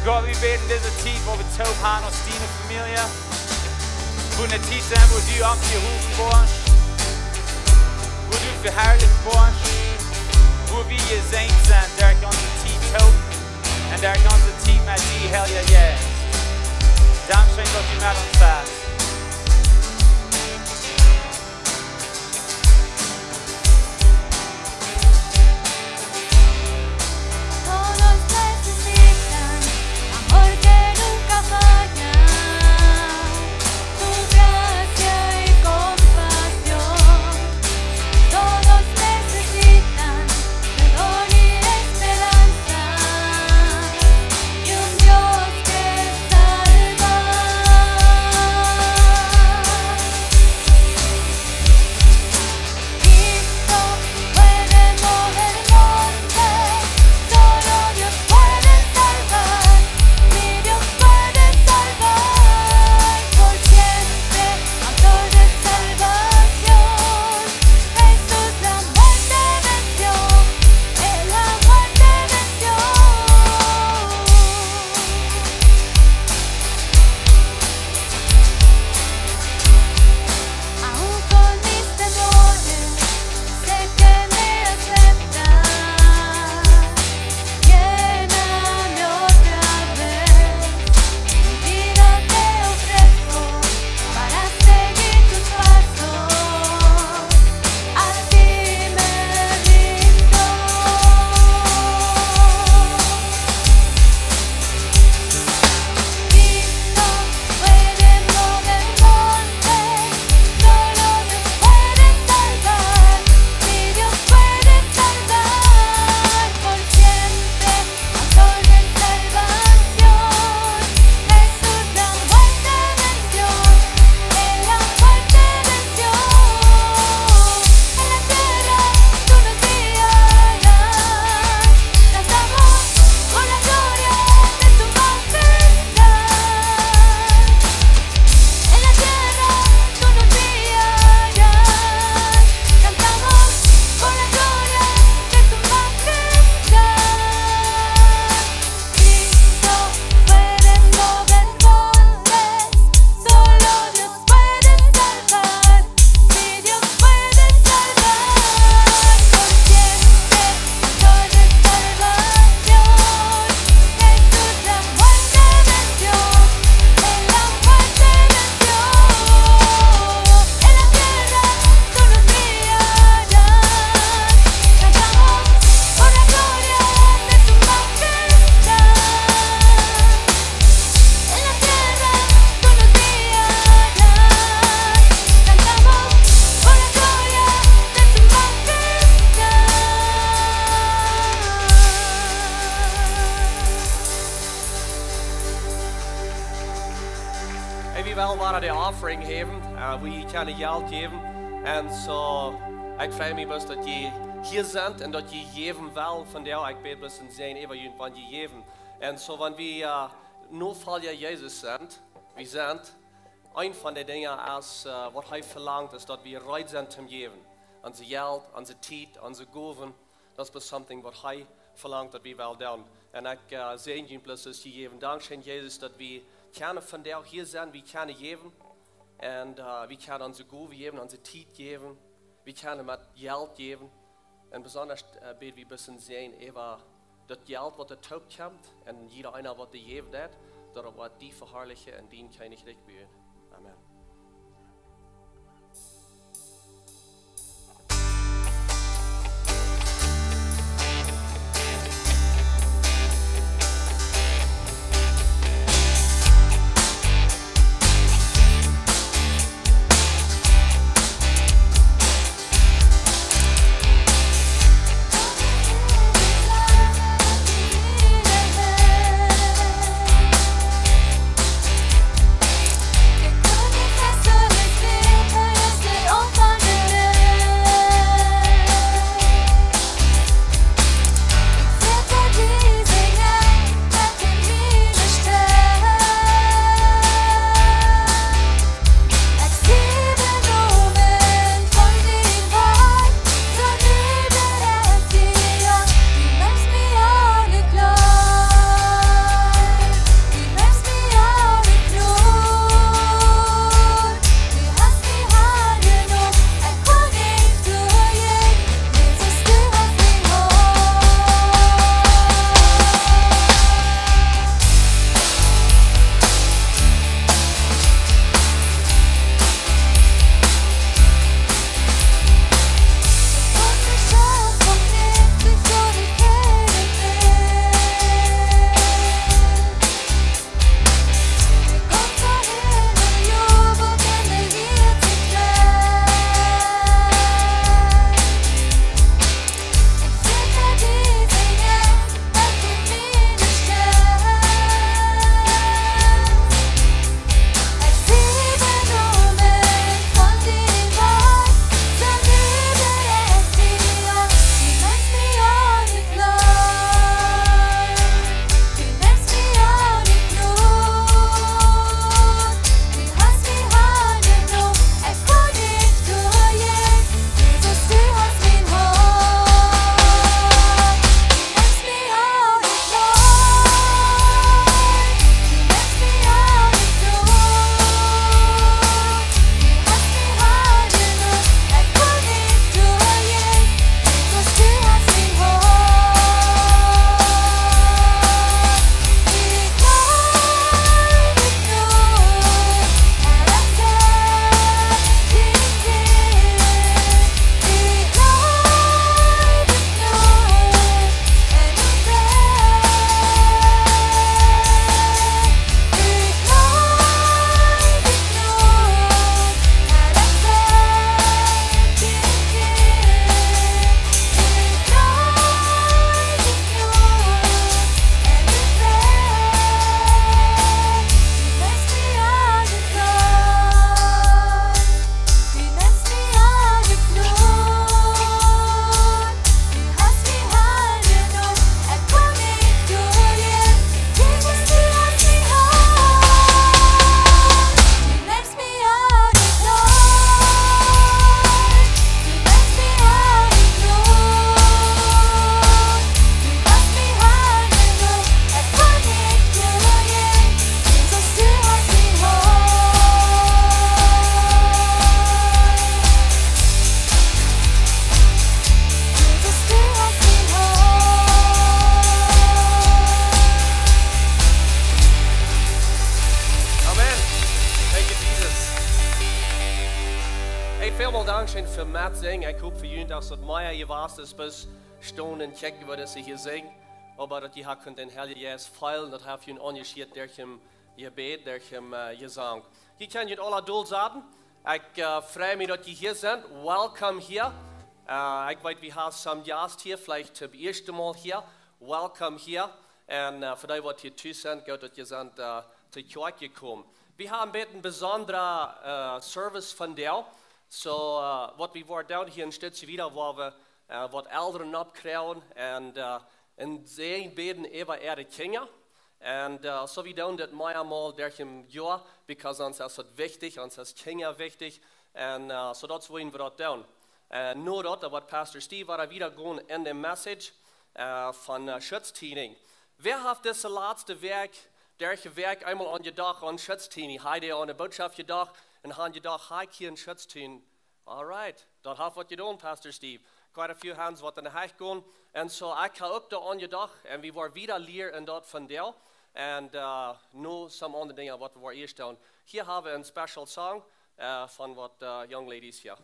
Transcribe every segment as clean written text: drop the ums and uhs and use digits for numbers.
God, vi beder i denne tid, hvor vi tager han og Stine familie. Hvor den tid, der hvor du om til husen på os. Hvor du forherligt på os. Hvor vi sent sind, der ganze tid tog. Og der ganze tid med de hellige jæs. Dankeschön, dass du mit uns warst. offering geven. We kan geld geven. En zo, ik vraag me best dat je hier bent en dat je geven wel van jou. Ik bid best in zijn even van je geven. En zo, wanneer we nu volgen Jezus zijn, we zijn een van de dingen als wat hij verlangt is dat we bereid zijn te geven. Onze geld, onze tijd, onze gaven. Dat is best something wat hij verlangt dat we wel doen. En ik zeg je plus is gegeven. Dankzij Jezus dat we kunnen van jou hier zijn, we kunnen geven. En we kunnen onze gaven geven, onze tijd geven. We kunnen met geld geven. En besonders bid we bisschen zijn even dat geld wat er terugkomt en jeder einer wat de geven dat wat die verherrlichen en die kann ich recht beten. Amen. Que dank schön für Matt singen. Ich hoffe für ihn, dass das Meier hier war, das bis Stunden checken wird, dass sie hier singen. Aber dass die haben den Heiligen Geist feilen, das hat ihn engagiert durch im Gebet, durch im Gesang. Die können jetzt alle doll sagen. Ich freue mich, dass die hier sind. Welcome hier. Ich weiß, wir haben some Gast hier, vielleicht zum ersten Mal hier. Welcome hier. Und für die, die hier zu sind, gut, dass ihr sind zur Kirche gekommen. Wir haben einen besonderen Service von dir. So, was wir waren down hier in Schutz wieder, wo wir was Älteren abkriegen und sie beten über ihre Kinder. Und so wie down das mehrmal durch im Jahr, because uns ist das wichtig, uns ist Kinder wichtig. Und so das wollen wir dort down. Nur dort, was Pastor Steve war wieder gehen in der Message von Schutz Tieninj. Wer hat das letzte Werk, der Werk einmal an gedacht an Schutz Tieninj? Heide an der Botschaft gedacht und haben gedacht, hi hier in Schutz Tieninj. Alright, das hat was getan, Pastor Steve. Quite a few hands wat in de hecht gaan. En so ik ga ook daar aan je dag. En we waren wieder leer en dat van deel. En nu some andere dingen wat we waren eerst doen. Hier hebben we een special song van wat young ladies hier.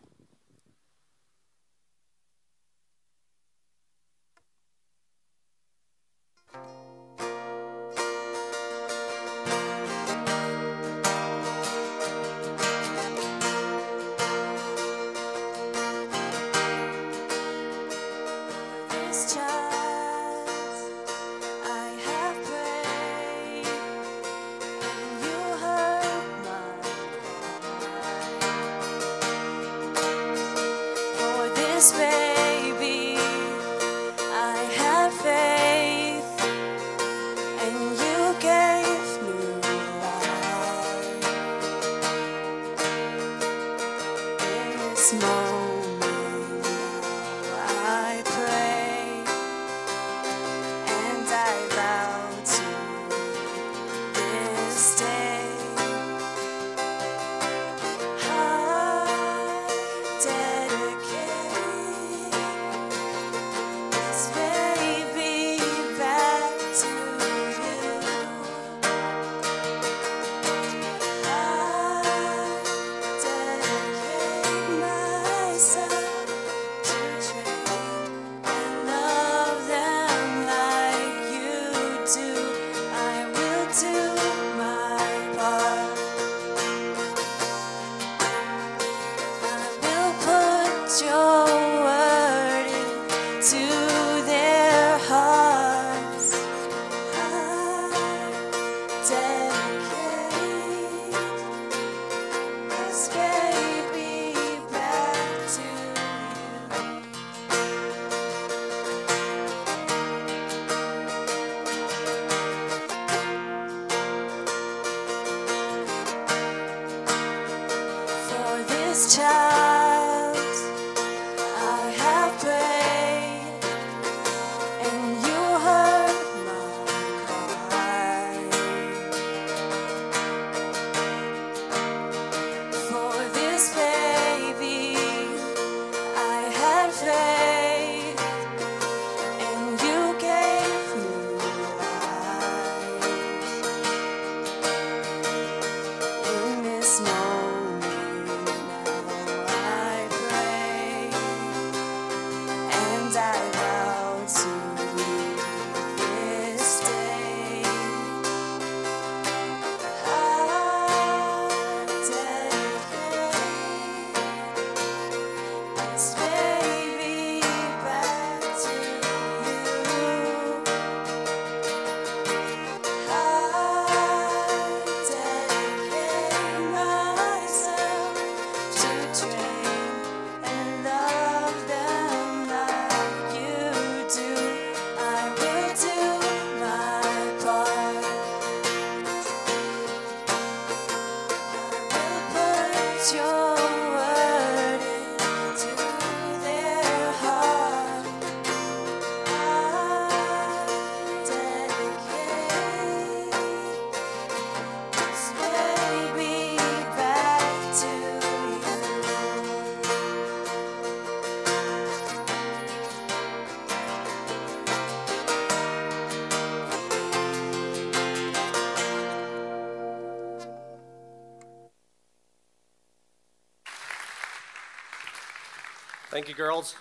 Baby, I have faith, and you gave me life. In this moment, I pray, and I vow to this day. Child, I have prayed, and you heard my cry. For this baby, I had faith, and you gave me life. In this moment, Thank you, girls.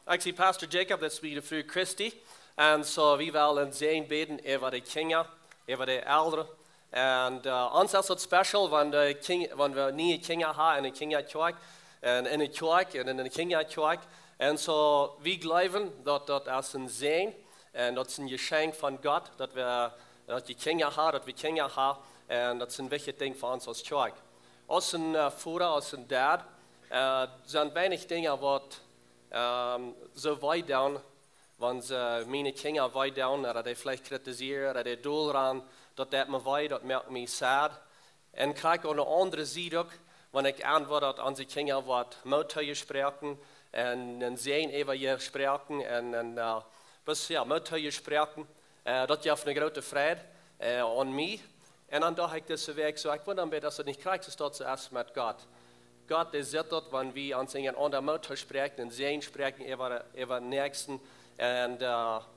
Actually, Pastor Jacob, that's weer de fru Christi. En so we wel een zijn beden over de kinderen, over de ouderen. En ons is het special, wanneer we nieuwe kinderen hebben in de kinderkerk. En in de kerk en in de kinderkerk. En so we geloven dat dat is een zijn. En dat is een geschenk van God, dat je kinderen hebben, dat we kinderen hebben. En dat is een wichtig ding voor ons als kerk. Als een vader, als een dad, zijn weinig dingen wat zo wij doen, wanneer mijn kinderen wij doen, dat hij vielleicht kritiseren, dat hij doel aan, dat me wij, dat maakt me sad. En krijg aan de andere zijde ook, wanneer ik antwoord dat onze kinderen wat moedtuigen spreken, en zijn even je spreken, en dus ja, moedtuigen spreken, dat geeft een grote vrede aan mij. En dan dacht ik deze week zo, ik wil dan bij dat ze niet krijgt, is dat ze eerst met God. God is dat, wanneer we ons in een ander motor spreken en zijn spreken over nächsten. En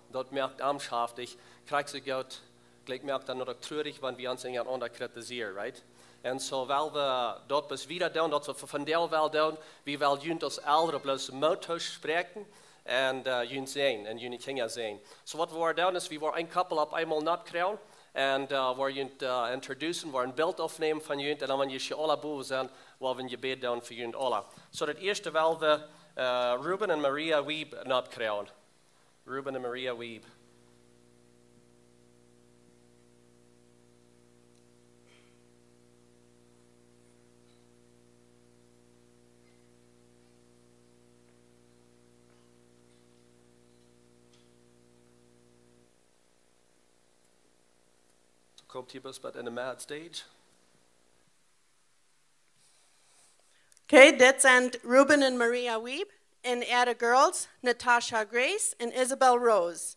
dat merkt amschaftig. Krijgt ze God, gelijk merkt dan ook treurig, wanneer we ons in een ander kritiseren, right? En zo wel we dat dus weer doen, dat we van deel wel doen, we wel junt als ouderen plus motor spreken. En junt zijn, en jullie kinderen zijn. So wat we doen is, we worden een koppel op eenmaal not krijgen. En waar je het introduceren, waar een beeld opnemen van je. En dan wanneer je alle boven zijn, waar we je bed doen voor je alle. Zo dat eerste wel we Ruben en Maria Wieb not krijgen. Ruben en Maria Wieb. Komt hier best in de mad stage. Okay, dit zijn Ruben en Maria Wieb. En de girls, Natasha Grace en Isabel Rose.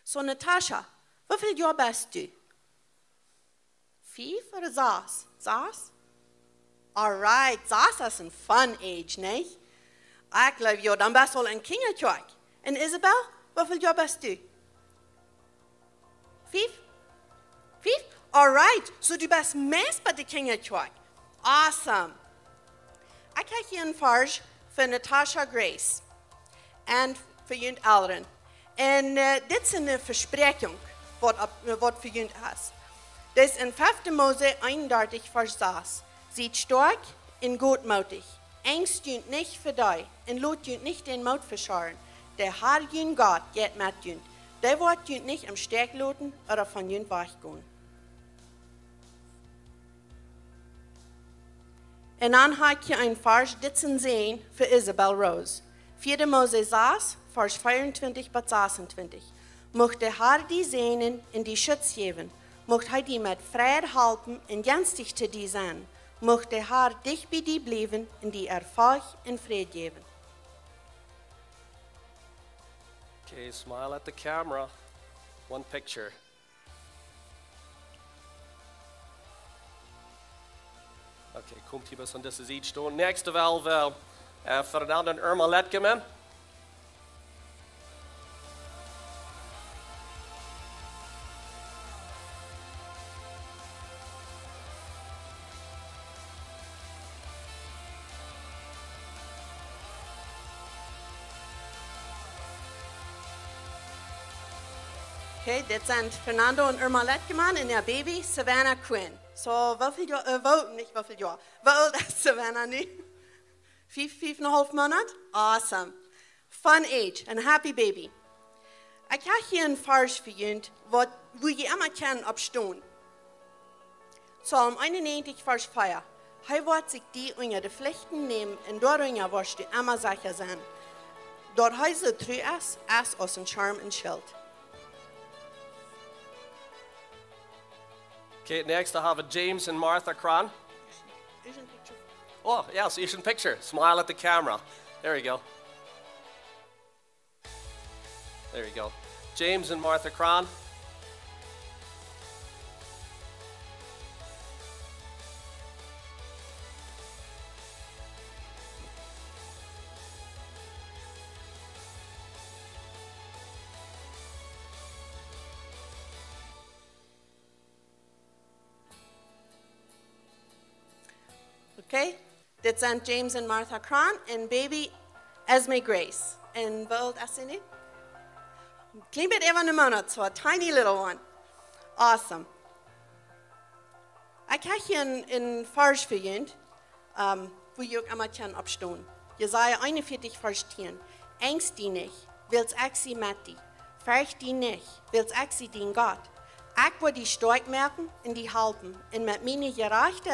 So Natasha, hoeveel jaar bent u? 5 of 6? 6? Alright, 6 is een fun age, nee? Ik geloof je dan best wel een kindertje. En Isabel, hoeveel jaar bent u? 5? 5? Alright, so du bist meest bij de kindertje. Awesome. Ik krijg hier een verse van Natasha Grace. En voor jullie ouderen. En dit is een verspreking wat voor jullie is. Dat is in 5 Mose 31 vers 6. Ziet stark en goedmoedig. Angst junt niet voor die. En laat junt niet den Mut verscharen. Der Herr junt Gott geht met junt. Der wordt junt niet am sterk laten oder von junt weggaan. En dan heb je een vers, dit zijn zijn voor Isabel Rose. 4 Mose 6, vers 24 tot 26. Mocht de Herr die zijnen in die Schutz geven, mocht hij die met vrede helpen en genstig te die zijn. Mocht de Herr dicht bij die blijven en die ervaag en vrede geven. Okay, smile at the camera. One picture. Okay, komt hier best aan deze ziet staan. Next wel Fernando en Irma Letkeman. Okay, dit zijn Fernando en Irma Letkeman en haar baby Savannah Quinn. So, Waut, nicht wie viel Jahr. Waut ist Savannah nu? 5,5 Monate? Awesome. Fun age, een happy baby. Ik heb hier een vers voor jullie, wat je immer kennen opstaan. Psalm 91, vers 4. Hij wordt zich die onder de vlechten nemen en daaronder wordt du immer sicher zijn. Dat hij zo trouw is als een charm en schild. Okay, next I have James and Martha Cron. Is een picture. Oh, yes, you should picture. Smile at the camera. There you go. There you go. James and Martha Cron. Okay? Dit zijn James en Martha Cron en baby Esme Grace. En wat is ze niet? Klein bit even een maand, so a tiny little one. Awesome. Ik heb hier een vers voor jullie, wo je ook allemaal kan opstaan. Jesaja 41, vers 10. Angst die nicht, wils ik sie met die. Furcht die nicht, wils ik sie dien Gott. Ik wil die stark merken en die helpen. En met mijn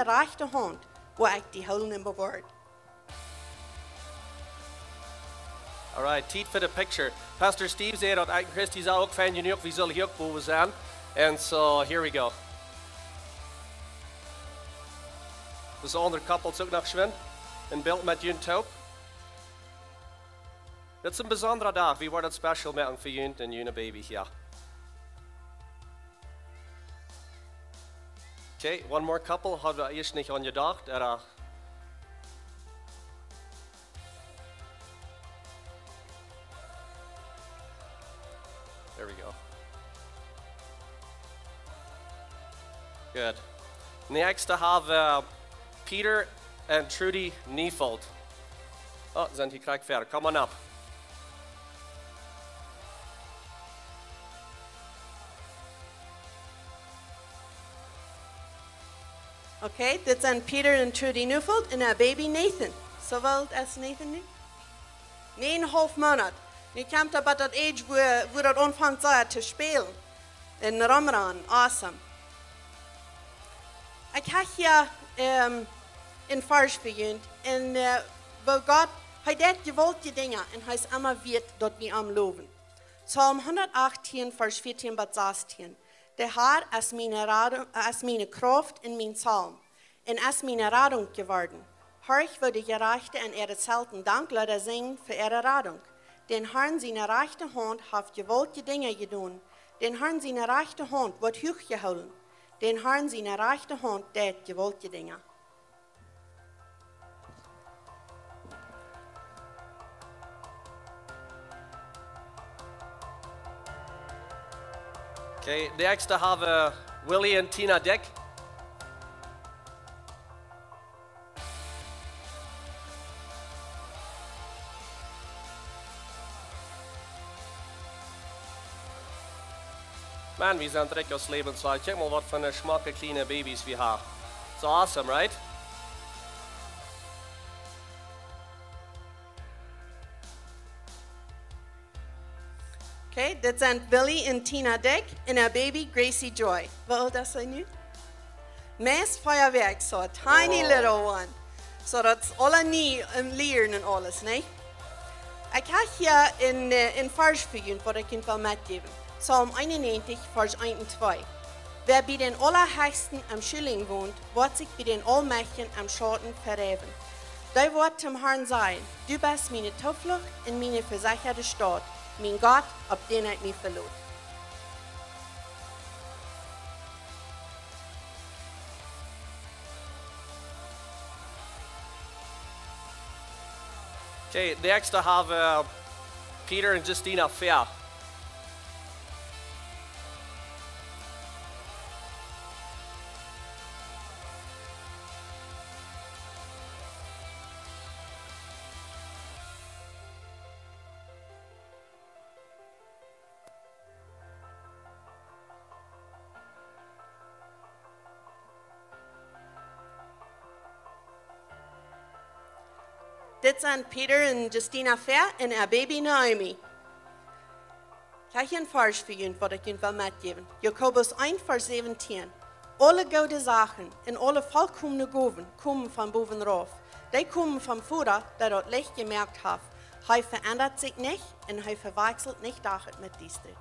rechte hand wil ik die houden en bewaard. All right, tijd voor de picture. Pastor Steve zei dat ik Christi zou ook fijn genoeg, we zullen hier ook boven zijn. And so, here we go. Dus andere koppels ook nog schwimmen. Een beeld met jullie top. Dit is een bijzondere dag. We worden het special maken voor jullie en jullie baby, ja. Okay, one more couple. Hadden we eerst niet aan gedacht. There we go. Good. Next, I have Peter and Trudy Niefold. Oh, zijn die krijgt verder. Come on up. Okay, dit zijn Peter en Trudy Niefold en haar baby Nathan. Zowel als Nathan nu? 9,5 maanden. Nu komt hij bij dat age wo dat aanvangt te spelen. In Ramadan. Awesome. Ik heb hier een vers voor jullie. En waar God, hij deed geweldige dingen en hij is immer weet dat we hem loven. Psalm 118, vers 14 tot 16. De Heer is mijn kracht en mijn psalm. En is mijn Radung geworden. Horch wo de Gerechte en zelten Dank laten zingen voor ihre Radung. Den Herrn seine rechte Hand hat gewaltige Dinge gedaan. Den Herrn seine rechte Hand wordt hoog gehouden. Den Herrn seine rechte Hand deed gewaltige Dinge. Okay, next I have Willie and Tina Dick. Man, wir sind direkt aus Lebenswahl. Check mal, was für eine schmacke kleine Babys wir haben. It's awesome, right? Okay, dit zijn Billy en Tina Dick en haar baby Gracie Joy. Wat oud is zij nu? Meest feuerwerk, so a tiny little one. So dat alle nie leren en alles, nee? Ik heb hier een vers voor jullie, wat ik wil metgeven. Psalm 91, vers 1 en 2. Wer bij den Allerhöchsten am Schilling wohnt, wird sich bei den Allmächtigen am Schatten verheven. Da wird zum Herrn sein, du bist meine Zuflucht und meine versicherte Stadt, mein Gott, auf den ich mich verlot. Okay, next I have Peter and Justina Fair. Dit zijn Peter en Justina Fair en haar baby Naomi. Kijk een vers voor jullie, wat ik jullie wil metgeven. Jakobus 1, vers 17. Alle goede zaken en alle volkomene gaven komen van bovenaf. Die komen van Vader, der dat licht gemerkt heeft. Hij verandert zich niet en hij verwechselt niet dagen met die strijd.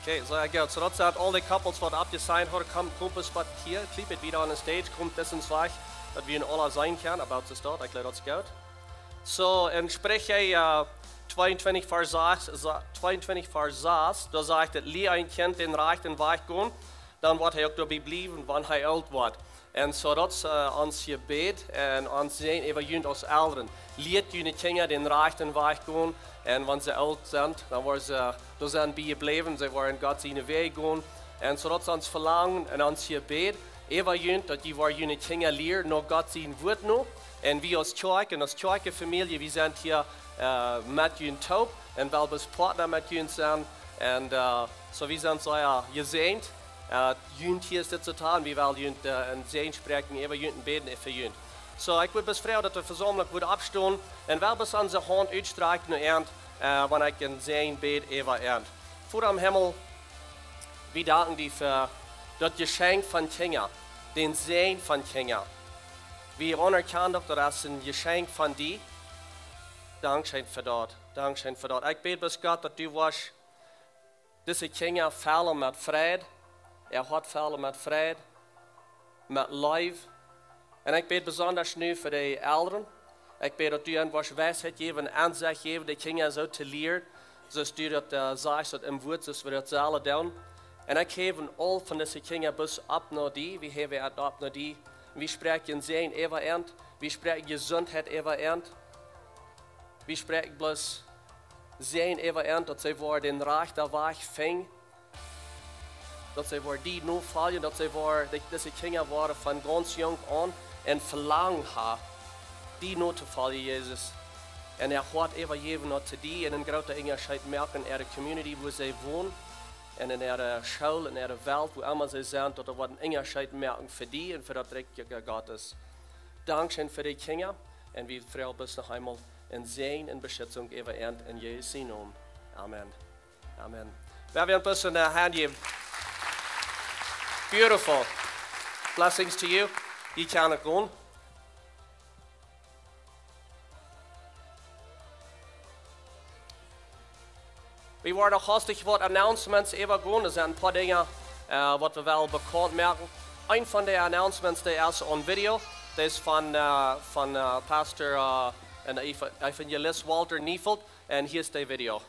Okay, so gut. So dat zijn al die couples wat abgesigned worden, kommt es wat hier, kliep het wieder on the stage, kommt das ins Weg, dat we in alle zijn kan, about to start, ik leid dat goed. So, en spreek jij 22 vers 6, da sagt het, lie ein Kind den rechten Weg gaan, dan wordt hij ook daarbij blijven, wanneer hij oud wordt. En so dat is ons gebed en ons zijn even jullie als ouderen. Leert jullie kinderen den rechten weg gaan. En wanneer ze oud zijn, dan worden ze door zijn bijgebleven. Ze worden God zijn weg gaan. En so dat is ons verlangen en ons gebed. Even jullie dat die waar jullie kinderen leren nog God zijn woord nog. En wie als kerk en als kerkenfamilie, we zijn hier met jullie taub. En wel bis partner met jullie zijn. En so we zijn zo ja, gezegend. Jullie hier zitten te we willen jullie een zegen spreken, even jullie beden voor jullie. So, ik wil bevragen dat we verzamelijk worden afstaan en wel bis onze hand uitstrekken naar eind, wanneer ik een zegen bid even eind. Voor am Himmel, we danken die voor dat geschenk van kinderen, den zegen van kinderen. We anerkennen dat is een geschenk van die. Dankzij voor dat, dankzij voor dat. Ik bid bis God dat u was, deze kinderen vallen met vrede. Had vallen met vrede, met lief. En ik bid besonders nu voor de ouderen. Ik bid dat u een was wijsheid geven, aanzicht geven, de kinderen zo te leren. Zoals u dat zegt, dat in woord, zoals we dat zullen doen. En ik geef al van deze kinderen bus op naar die. We geven het op naar die. We spreken zijn even eind. We spreken gezondheid even eind. We spreken bloos zijn even eind, dat zij voor den rechten weg vingen. Dat zij voor die nu vallen, dat zij voor deze kinderen worden van ganz jong aan en verlangen hebben, die nu te vallen, Jezus. En gaat even geven naar die en een grote onderscheid merken in de community waar zij wonen en in de school, in de wereld, waar allemaal zij zijn, dat er wat een onderscheid merken voor die en voor dat rijke Gottes. Dankzij voor die kinderen en we vragen bis nog eenmaal een zegen en beschützung even eind in Jezus naam. Amen. Amen. We hebben een bisschen hand geven. Beautiful. Blessings to you. You can go. We worden hastig wat announcements even gaan. Er zijn een paar dingen wat we wel bekend merken. Een van de announcements die is on video. Dat is van pastor en evangelist Walter Niefeld. En hier is de video.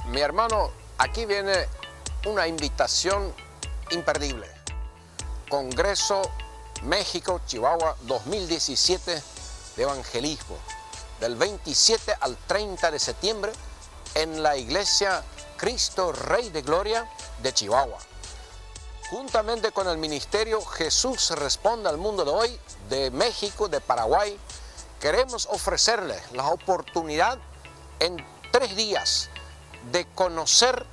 Mi hermano, aquí viene una invitación imperdible. Congreso México, Chihuahua 2017 de Evangelismo, del 27 al 30 de septiembre en la iglesia Cristo Rey de Gloria de Chihuahua. Juntamente con el ministerio Jesús Responde al Mundo de Hoy de México, de Paraguay, queremos ofrecerles la oportunidad en 3 días de conocer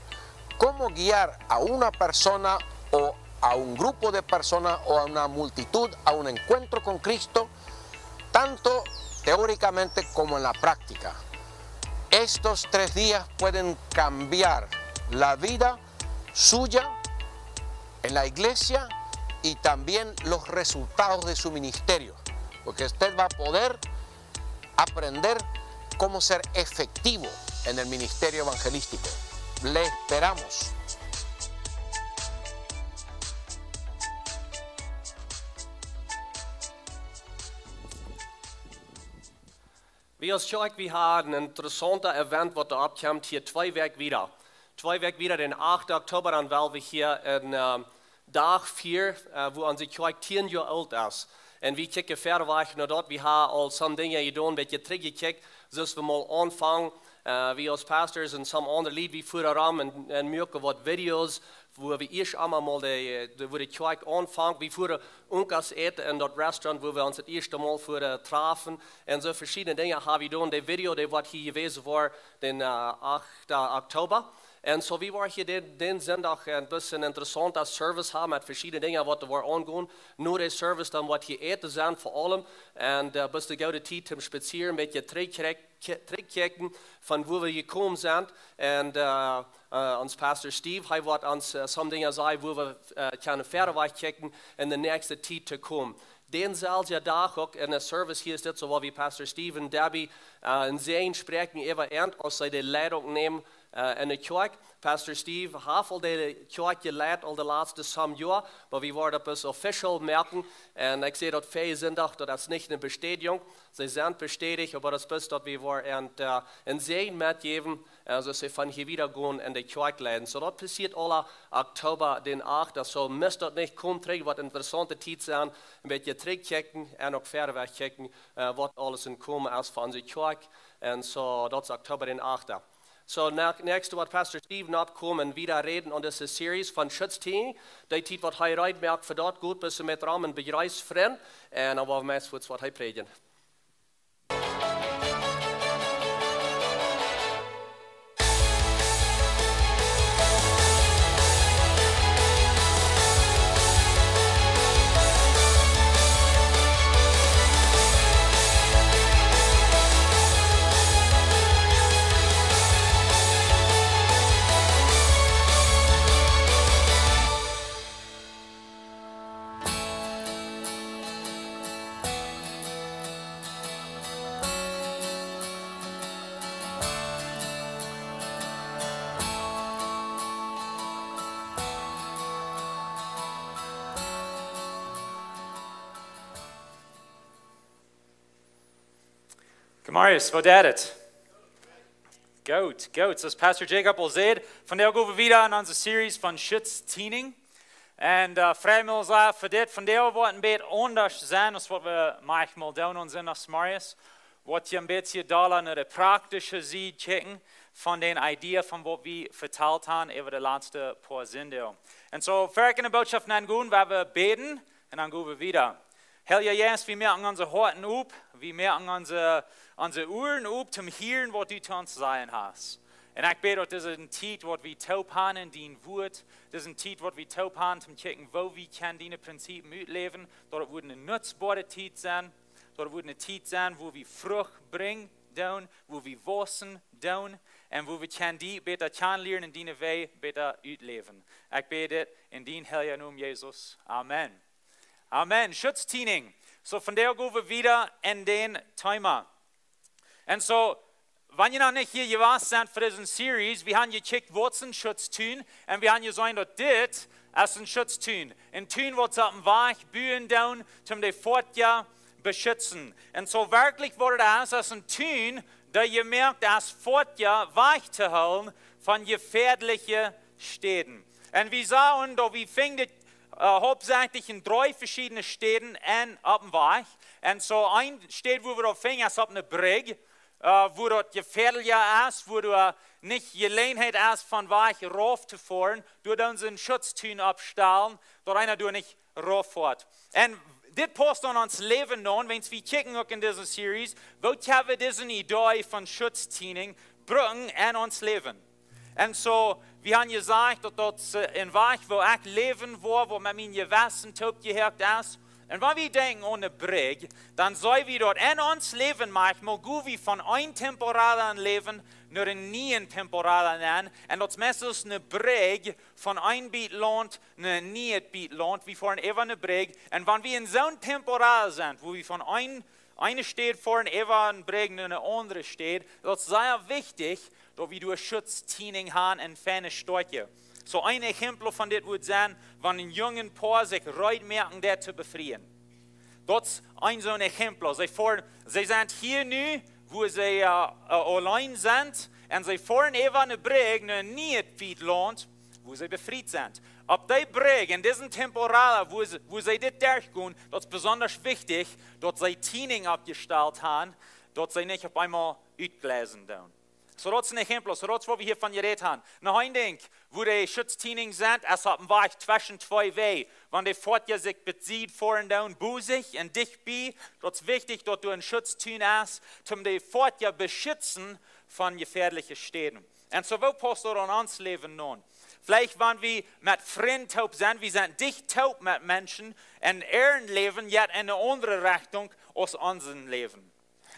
cómo guiar a una persona o a un grupo de personas o a una multitud a un encuentro con Cristo, tanto teóricamente como en la práctica. Estos 3 días pueden cambiar la vida suya en la iglesia y también los resultados de su ministerio, porque usted va a poder aprender cómo ser efectivo en el ministerio evangelístico. Le esperamos. Wir als Kirche, wir haben ein interessanter Event, was da abkommt, hier 2 Wochen wieder. 2 Wochen wieder, den 8. Oktober, dann werden wir hier in Dag 4, wo unsere Kirche 10 Jahre alt ist. Und wir kicken verder naar dort, wir haben al some dingen gedaan, een beetje teruggekeken, zoals we mal anfangen. We als pastors en some andere lied, we voeren ram en maken wat video's, wo we eerst allemaal mal wo de kerk anfangen. We voeren onkas eten in dat restaurant, wo we ons het eerste mal voor trafen. En zo verschillende dingen hebben we gedaan. De video, die wat hier geweest was, den 8. Oktober. En zo we waren hier den zondag een beetje interessant als service hebben met verschillende dingen wat er waren aangaan. Nu de service dan wat hier eten zijn voor allem. En bis de gouden tijd om spazieren, een beetje terugkijken van waar we gekomen zijn. En ons pastor Steve, hij wat ons some dingen zei, waar we kunnen verder kijken in de nächste tijd te komen. denzelfde dag ook in de service hier is dit zo wie Pastor Steven, Debbie en zijn spreken even eind als zij de leiding nemen in de kerk. Pastor Steve heeft al de kerk geleid al de laatste some jaar, maar we worden het official merken. En ik zeg dat veel zin dat is niet een bestätigung. Ze zijn bestätigt, maar dat is dat we worden een zegen metgeven, zodat ze van hier wieder gaan in de kerk leiden. So dat passiert alle oktober den 8. So mist dat niet, kom terug, wat interessante tijd zijn, een beetje terugkijken en ook verder wegkijken, wat alles in komen is van onze kerk. En so dat is oktober den 8. So next wat Pastor Steve opkomt en wieder reden aan deze series van Schutz Tieninj. Die tijd wat hij rijdt merkt voor dat goed, bis met ramen bereist vriend. En dan wordt meest wat hij predigen. Marius, wat deed het? Goed. Zoals Pastor Jacob al zei, vandaag gaan we weer aan onze series van Schutz Tieninj. En vrijwel voor dit, vandaag wordt een beetje anders zijn als wat we manchmal doen ons in als Marius. Wat je een beetje naar de praktische zijde kijken van de idee van wat we verteld hebben over de laatste paar zinnen. En zo ver in de boodschap naar gaan, waar we beten en dan gaan we weer. Heel juist, we merken onze harten op, we merken onze oren op te horen wat u te ons zeggen hast. En ik weet dat dit is een tijd wat we toepassen in die woord. Dit is een tijd wat we toepassen om te kijken waar we kunnen die principes uitleven. Dat het wordt een nutzbare tijd zijn. Dat het wordt een tijd zijn waar we vrucht brengen, waar we wassen, en waar we kunnen die beter leren en die wij beter uitleven. Ik bid dit in die heilige naam Jezus. Amen. Amen. Schutz Tieninj. So vandaag gaan we weer in den Thema. En zo, wanneer je nog niet hier geweest bent voor deze series, we hebben gecheckt wat een Schutz tun. En we hebben gezegd dat dit is een Schutz tun. Een tun wat op een weg buien doen, om de voortjaar beschützen. En zo werkelijk wordt het als een tun, dat je merkt als voortjaar weg te houden van gefährliche steden. En we zagen dat we vingen hauptsächlich in 3 verschiedene Städten en op een weg. En zo een stad waar we op vingen is op een brug, wo dat gefährlicher ist, wo du nicht Gelegenheit hast, von weg rauf zu fahren, du dann so einen Schutztun abstellen, dass einer du nicht rauf fährt. Und das passt an uns Leben an, wenn wir kicken in dieser Series, wo haben wir diese Idee von Schutztiening bringen in uns Leben. Und so, wir haben gesagt, dass das ein Weg, wo ich leben war, wo man mein Gewissen top gehört ist. Und wenn wir denken an eine Brücke, dann soll wir dort in uns Leben manchmal gut wie von einem temporalen Leben naar een nieuwe temporale aan. En dat is meestal een Brücke von een Bietland naar een nieuwe Bietland. We fahren even een Brücke. En wanneer we in zo'n temporal zijn, wo we von eine Stadt fahren, even een Brücke naar een andere Stadt, dat is zeer wichtig, dat we door Schutz Tieninj gaan en fijne stadje. So ein Exempel von dit wird sein, wenn ein junger Paar sich reut merken, der zu befreien. Das ist ein so ein Exempel. Sie sind hier nu, wo sie allein sind, und sie fahren eben eine Brücke, eine nicht Land, wo sie befreit sind. Auf der Brücke, in diesem Temporal, wo sie das durchgehen, das ist besonders wichtig, dass sie Tieninj abgestellt haben, dass sie nicht auf einmal ausgelesen werden. So dat is een exempel, so dat is wat we hiervan geredet haben. Nog een ding, wo die Schutz Tieninj sind, es hat een weg zwischen 2 Wegen. Wenn die Fortje sich bezieht, vorn down, busig und dicht bei, dat is wichtig, dass du ein Schutz tun hast, um die Fortje beschützen von gefährlichen Städten. Und so wo passt das an uns Leben nun? Vielleicht, wenn wir mit Freunden taub sind, wir sind dicht taub mit Menschen, und ihren Leben jetzt in eine andere Richtung als unser Leben.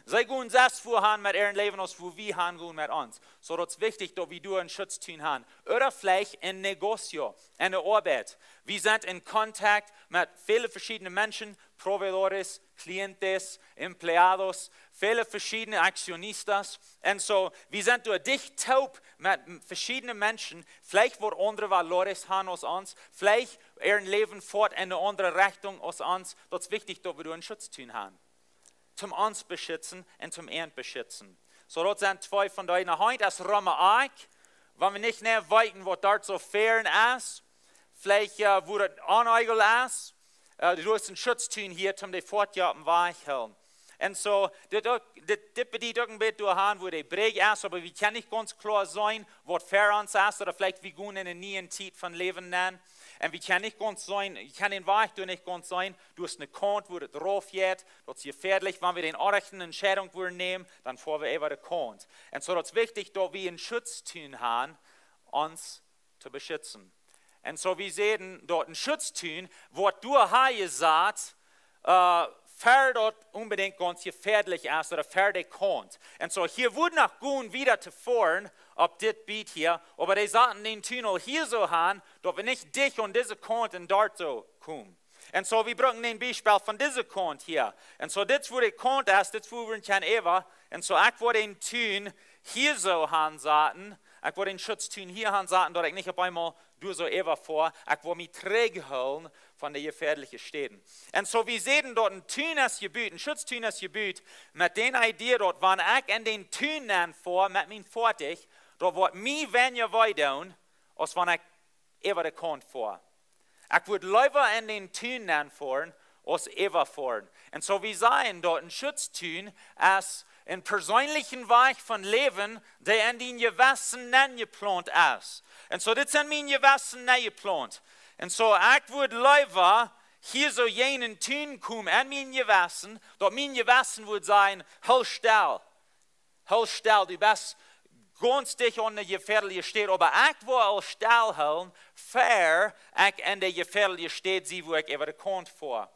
Zij gaan zelfs voorgaan met ihren Leben, als wo wir gaan mit uns. So das ist wichtig, dass wir einen Schutz tun haben. Oder vielleicht in Negozio, in der Arbeit. Wir sind in Kontakt mit vielen verschiedenen Menschen, Proveedores, Clientes, Empleados, viele verschiedene Actionistas. Und so, wir sind durch dicht taub mit verschiedenen Menschen. Vielleicht wird andere Valores haben als uns. Vielleicht ihren Leben fort in eine andere Richtung als uns. Das ist wichtig, dass wir einen Schutz tun haben. Zum uns beschützen und zum Erd beschützen. So, das sind zwei von denen. Heute ist Rome Eik. Wenn wir nicht näher weiten, was dort so fern ist, vielleicht wo das Aneigel ist, du hast einen Schutz tun hier, um die fortjagen Weg helfen. Und so, das bedeutet ein bisschen durch, wo die Breg ist, aber wir können nicht ganz klar sein, was für uns ist, oder vielleicht wir gehen in eine neue Zeit von Leben nennen. Und wir können nicht ganz sein, ich kann den Weg nicht ganz sein, du hast eine Kont, wo das drauf geht, das ist gefährlich, wenn wir den rechten Entscheidung nehmen, dann fahren wir über die Kont. Und so, das ist wichtig, dass wir einen Schutz tun haben, uns zu beschützen. Und so, wir sehen dort einen Schutz tun, was du hier sagst, für dort unbedingt ganz gefährlich ist oder für die Kont. Und so, hier wurde noch gut wieder zu fahren, auf das Gebiet hier, aber die sagten den Tunnel hier so haben, dass wir nicht dich und diese Kont und dort so kommen. Und so, wir brauchen den Beispiel von dieser Kont hier. Und so, das wo die Kont ist, das wo wir nicht Eva. Und so, ich wollte den Tun hier so haben sagten, ich wollte den Schutz tun hier haben sagten, dass ich nicht auf einmal du so Eva vor, ich wollte mich träge holen von den gefährlichen Städten. Und so, wir sehen dort ein Tunesgebiet, ein Schutztunesgebiet, mit den Idee dort, wenn ich in den Tunen vor, mit mir fertig, dort wird mir weniger weiter, als wenn ich über die Kont vor. Ich würde lieber in den Tunen fahren, als über fahren. Und so, wir sehen dort ein Schutztun, als ein persönlichen Weg von Leben, der in den Gewässern geplant ist. Und so, das sind meine Gewässern geplant. Und so, ich würde lieber hier so jenen Tun kommen an meine Gewässern, dort meine Gewässern würde sein, halt still, du bist ganz dicht an der gefährlichen Stadt, aber ich will auch still halten, fair ich in der gefährlichen Stadt sehe, wo ich über die Kont vor.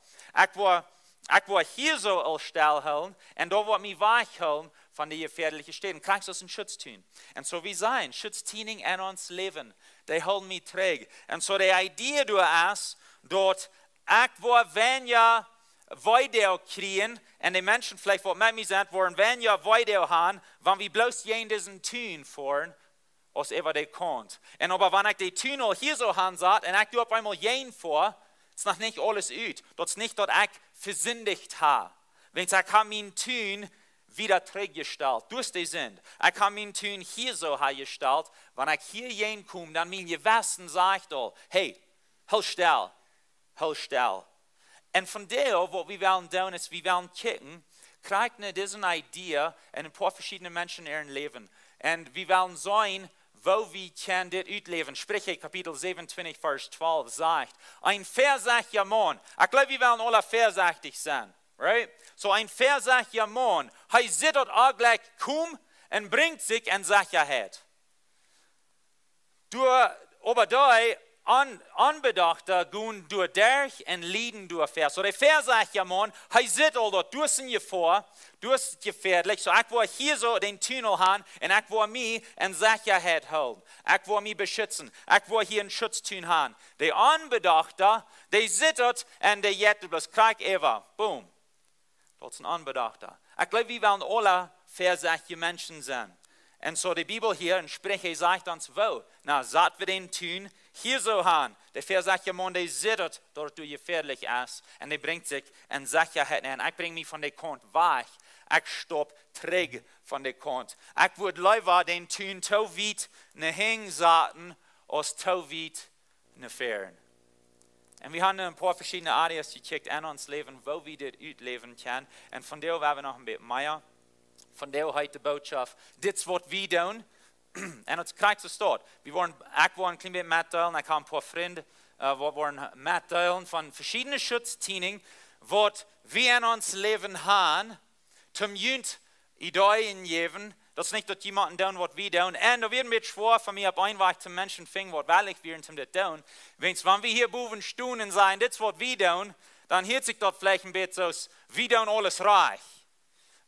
Ich will hier so auch still halten und da will mich weghalten von den gefährlichen Städten. Kannst du das einen Schutz tun? Und so wie sein, Schutz Tieninj in uns Leben, die halten mich träge. Und so die Idee du ist, dort ich will weniger weiter kriegen, und die Menschen vielleicht, die mit mir sind, wollen weniger weiter haben, wenn wir bloß diesen Tun fahren, als über die Kont. Und aber wenn ich die Tunnel hier so haben sagt, und ich auf einmal jeden vor, ist noch nicht alles ut. Das ist nicht, dass ich versündigt habe. Wenn ich habe mein Tun wieder zurückgestellt, durch die Sünde. Ich habe mein Tun hier so hergestellt, wenn ich hier hinkomme, dann mein Gewissen sagt, hey, halt still. Und von der, was wir wollen tun, ist, wir wollen kicken, kriegt diese Idee in ein paar verschiedene Menschen in ihrem Leben. Und wir wollen sein, wo wir können das ausleben. Sprüche Kapitel 27, Vers 12 sagt, ein versächtiger Mann, ich glaube, wir wollen alle versächtig sein, right? So ein versächtiger Mann, er sitzt auch gleich kaum und bringt sich in Sicherheit. Aber da Anbedachter gehen durch und leiden durch Vers. So der versächtiger Mann, er sitzt all dort, du hast ihn vor, du hast gefährlich, so ich will hier so den Tunnel haben und ich will mich in Sicherheit halten. Ich will mich beschützen. Ich will hier einen Schutz tun haben. Der Anbedachter, der sitzt und der jetzt bloß kriegt Eva. Boom. Das ist ein Anbedachter. Ich glaube, wir wollen alle versächtige Menschen sein. Und so die Bibel hier in Sprüche sagt uns, wo? Na, satt wir den tun, hier so haben. Der versächtige Mann, der sitzt, dort du gefährlich ist, und der bringt sich in Sicherheit an. Ich bringe mich von der Kont weg. Ich stopp träge von der Kont. Ich würde lieber den tun, so weit ne Hingsaten, als so weit ne Fern. Und wir haben ein paar verschiedene Areas gekickt in uns Leben, wo wir das ausleben können. Und von der werden wir noch ein bisschen mehr. Von der heute Botschaft, das wird wir tun. Und jetzt kriegst du es dort. Ich wollte ein klein bisschen mitteilen, ich habe ein paar Freunde, die wollen mitteilen von verschiedenen Schutztieninj, was wir in uns Leben haben, zum Jünd Ideen geben. Das ist nicht, dass jemanden tun, was wir tun. Und da wird mir schwer von mir, ab ein Weg zum Menschen finden, was weil ich wir zum das tun. Wenn wir hier boven Stunden sein, das was wir tun, dann hört sich dort vielleicht ein bisschen so, wir tun alles reich.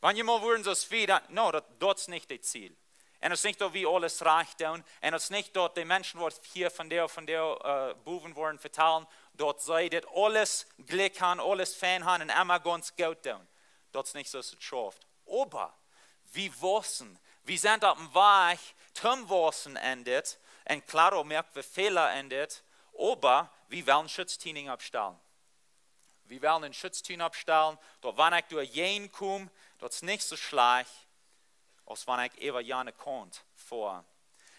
Wenn je mal würden so viel, no, das ist nicht das Ziel. Und es ist nicht, dass wir alles reich tun. Und es ist nicht, dass die Menschen, die hier von der Buben wollen vertellen, dort sei, dass alles Glück haben, alles Fan haben und immer ganz gut tun. Das ist nicht so, dass es schafft. Aber wir wissen, wir sind auf dem Weg zum Wissen endet. Und klar, merkt, wir Fehler endet. Aber wir wollen Schutztieninj abstellen. Wir wollen einen Schutztieninj abstellen. Dort, wenn ich durch jeden komme, das ist nicht so schlecht, als wenn ich über jene kommt vor.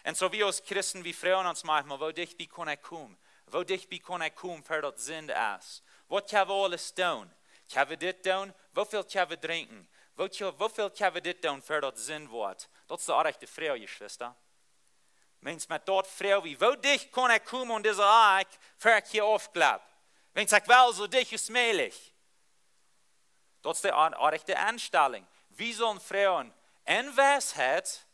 Und so wie als Christen, wir freuen uns manchmal, wo dich wie kann ich kommen? Wo dich wie kann ich kommen, für das Sinn ist? Was können wir alles tun? Können wir das tun? Wie viel können wir trinken? Wie viel können wir das tun, für das Sinn wird? Das ist die echte Frau, Geschwister. Wenn mit dort Frau wie, wo dich kann ich kommen und diese Eich, für ich hier aufklappt? Wenn ich sage, well, so dich ist mählich. Das ist die echte Anstellung. Wie sollen Frauen in Weisheit,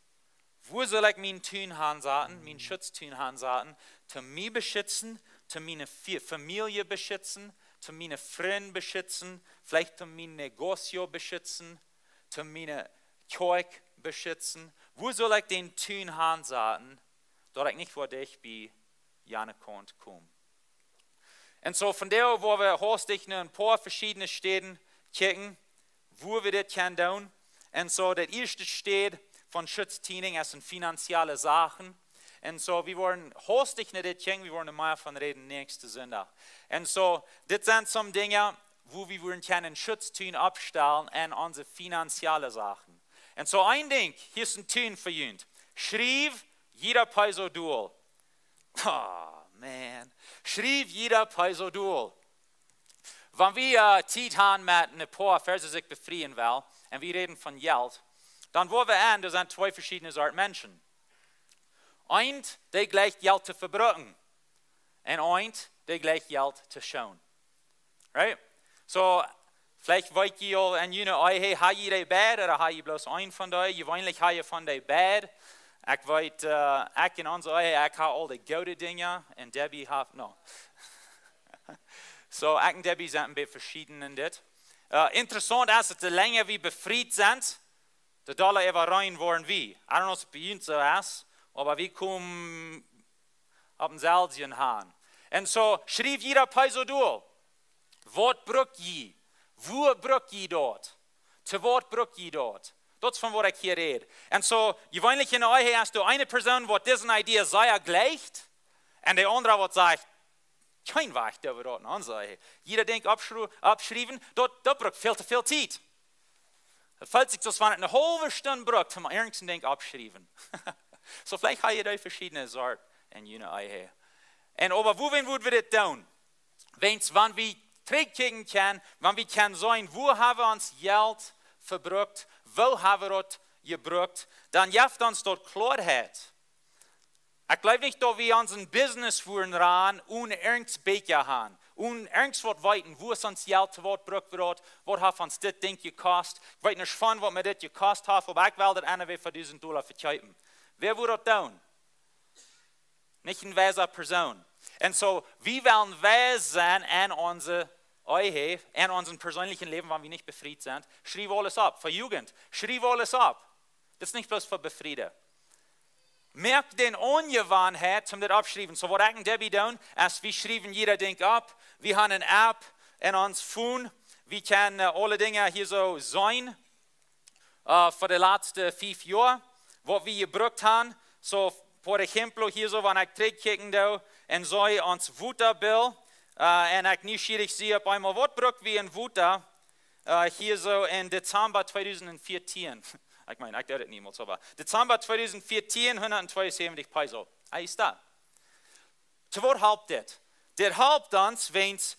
wo soll ich meinen Tun ansaten, meinen Schutztun ansaten, zu mir beschützen, zu meiner Familie beschützen, zu meinen Freunden beschützen, vielleicht zu meinem Negozio beschützen, zu meiner Kirche beschützen. Wo soll ich den Tun ansaten, dass ich nicht vor dich wie jene Kont komme. Und so von der, wo wir hostig nur ein paar verschiedene Städten kicken, wo wir das können tun. Und so der erste steht von Schutztieninj ist in finanzielle Sachen. Und so wir wollen hostig nicht das kicken, wir wollen mehr von reden nächste Sonntag. Und so das sind some Dinge, wo wir wollen können Schutztieninj abstellen an unsere finanzielle Sachen. Und so ein Ding, hier ist ein Tun für uns. Schrieb jeder Peiso Duel. Oh, man. Schrieb jeder Peiso Duel. Wenn wir Zeit haben mit ein paar Verse sich befreien will, und wir reden von Geld, dann wollen wir an, das sind zwei verschiedene Sorten Menschen. Ein, der gleich Geld zu verbrücken. Und ein, der gleich Geld zu schauen. Right? So, vielleicht wollt ihr an jene hey, habe ich die Bad oder habe ich bloß ein von euch? Gewöhnlich habe ich von der Bad. Ich weiß, ich in unserer ich habe all die gute Dinge und Debbie hat, no. So, ich und Debbie sind ein bisschen verschieden in das. Interessant ist, dass je länger wir befreit sind, der Dollar ever rein worden wie. I don't know, ob es bei uns so ist, aber wir kommen auf den Salzien haben. Und so schrieb jeder Peiso durch. Was braucht ihr? Wo braucht ihr dort? Zu was braucht ihr dort? Das ist von was ich hier rede. Und so, gewöhnlich in euch hast du eine Person, die diese Idee sehr gleicht, und der andere, die sagt, kein Weg, der wir dort ansehen. Jeder denkt abschreiben, dort braucht viel zu viel Zeit. Es fällt sich so, wenn es eine halbe Stunde braucht, zum ernsten Denk abschreiben. So vielleicht habe ich da verschiedene Sorten in jene Eihe. Und aber wo würden wir das tun? Wenn wir zurückkriegen können, wenn wir können sagen, wo haben wir uns Geld verbraucht, wo haben wir das gebraucht, dann hilft uns dort Klarheit. Ich glaube nicht, dass wir unseren Business führen ran, ohne irgendein Beker haben. Und irgendwas weiten, wo es uns Geld zu Wort braucht wird, was hat uns das Ding gekostet. Ich weiß nicht von, was mir das gekostet hat, aber ich will das eine für $1,000 verkaufen. Wer würde das tun? Nicht eine weise Person. Und so, wie wollen wir sein an unserem persönlichen Leben, wenn wir nicht befreit sind? Schreib alles ab. Für Jugend, schreib alles ab. Das ist nicht bloß für Befrieden. Merkt den Ungewohnheit, um das abschreiben. So, was ich und Debbie tun, ist, wir schreiben jeder Ding ab. Wir haben eine App in uns Phone. Wir können alle Dinge hier so sein. Für die letzten 5 Jahre, was wir gebraucht haben. So, por ejemplo, hier so, wenn ich zurückkicken da, und so uns Wuta-Bill, und ich neugierig sehe, auf einmal, was braucht wir in Wuta, hier so in Dezember 2014. Ich meine, ich dachte niemals, aber Dezember 2014, 172 Peso. Aí está. Zu was helpt das? Das hilft uns, wenn es,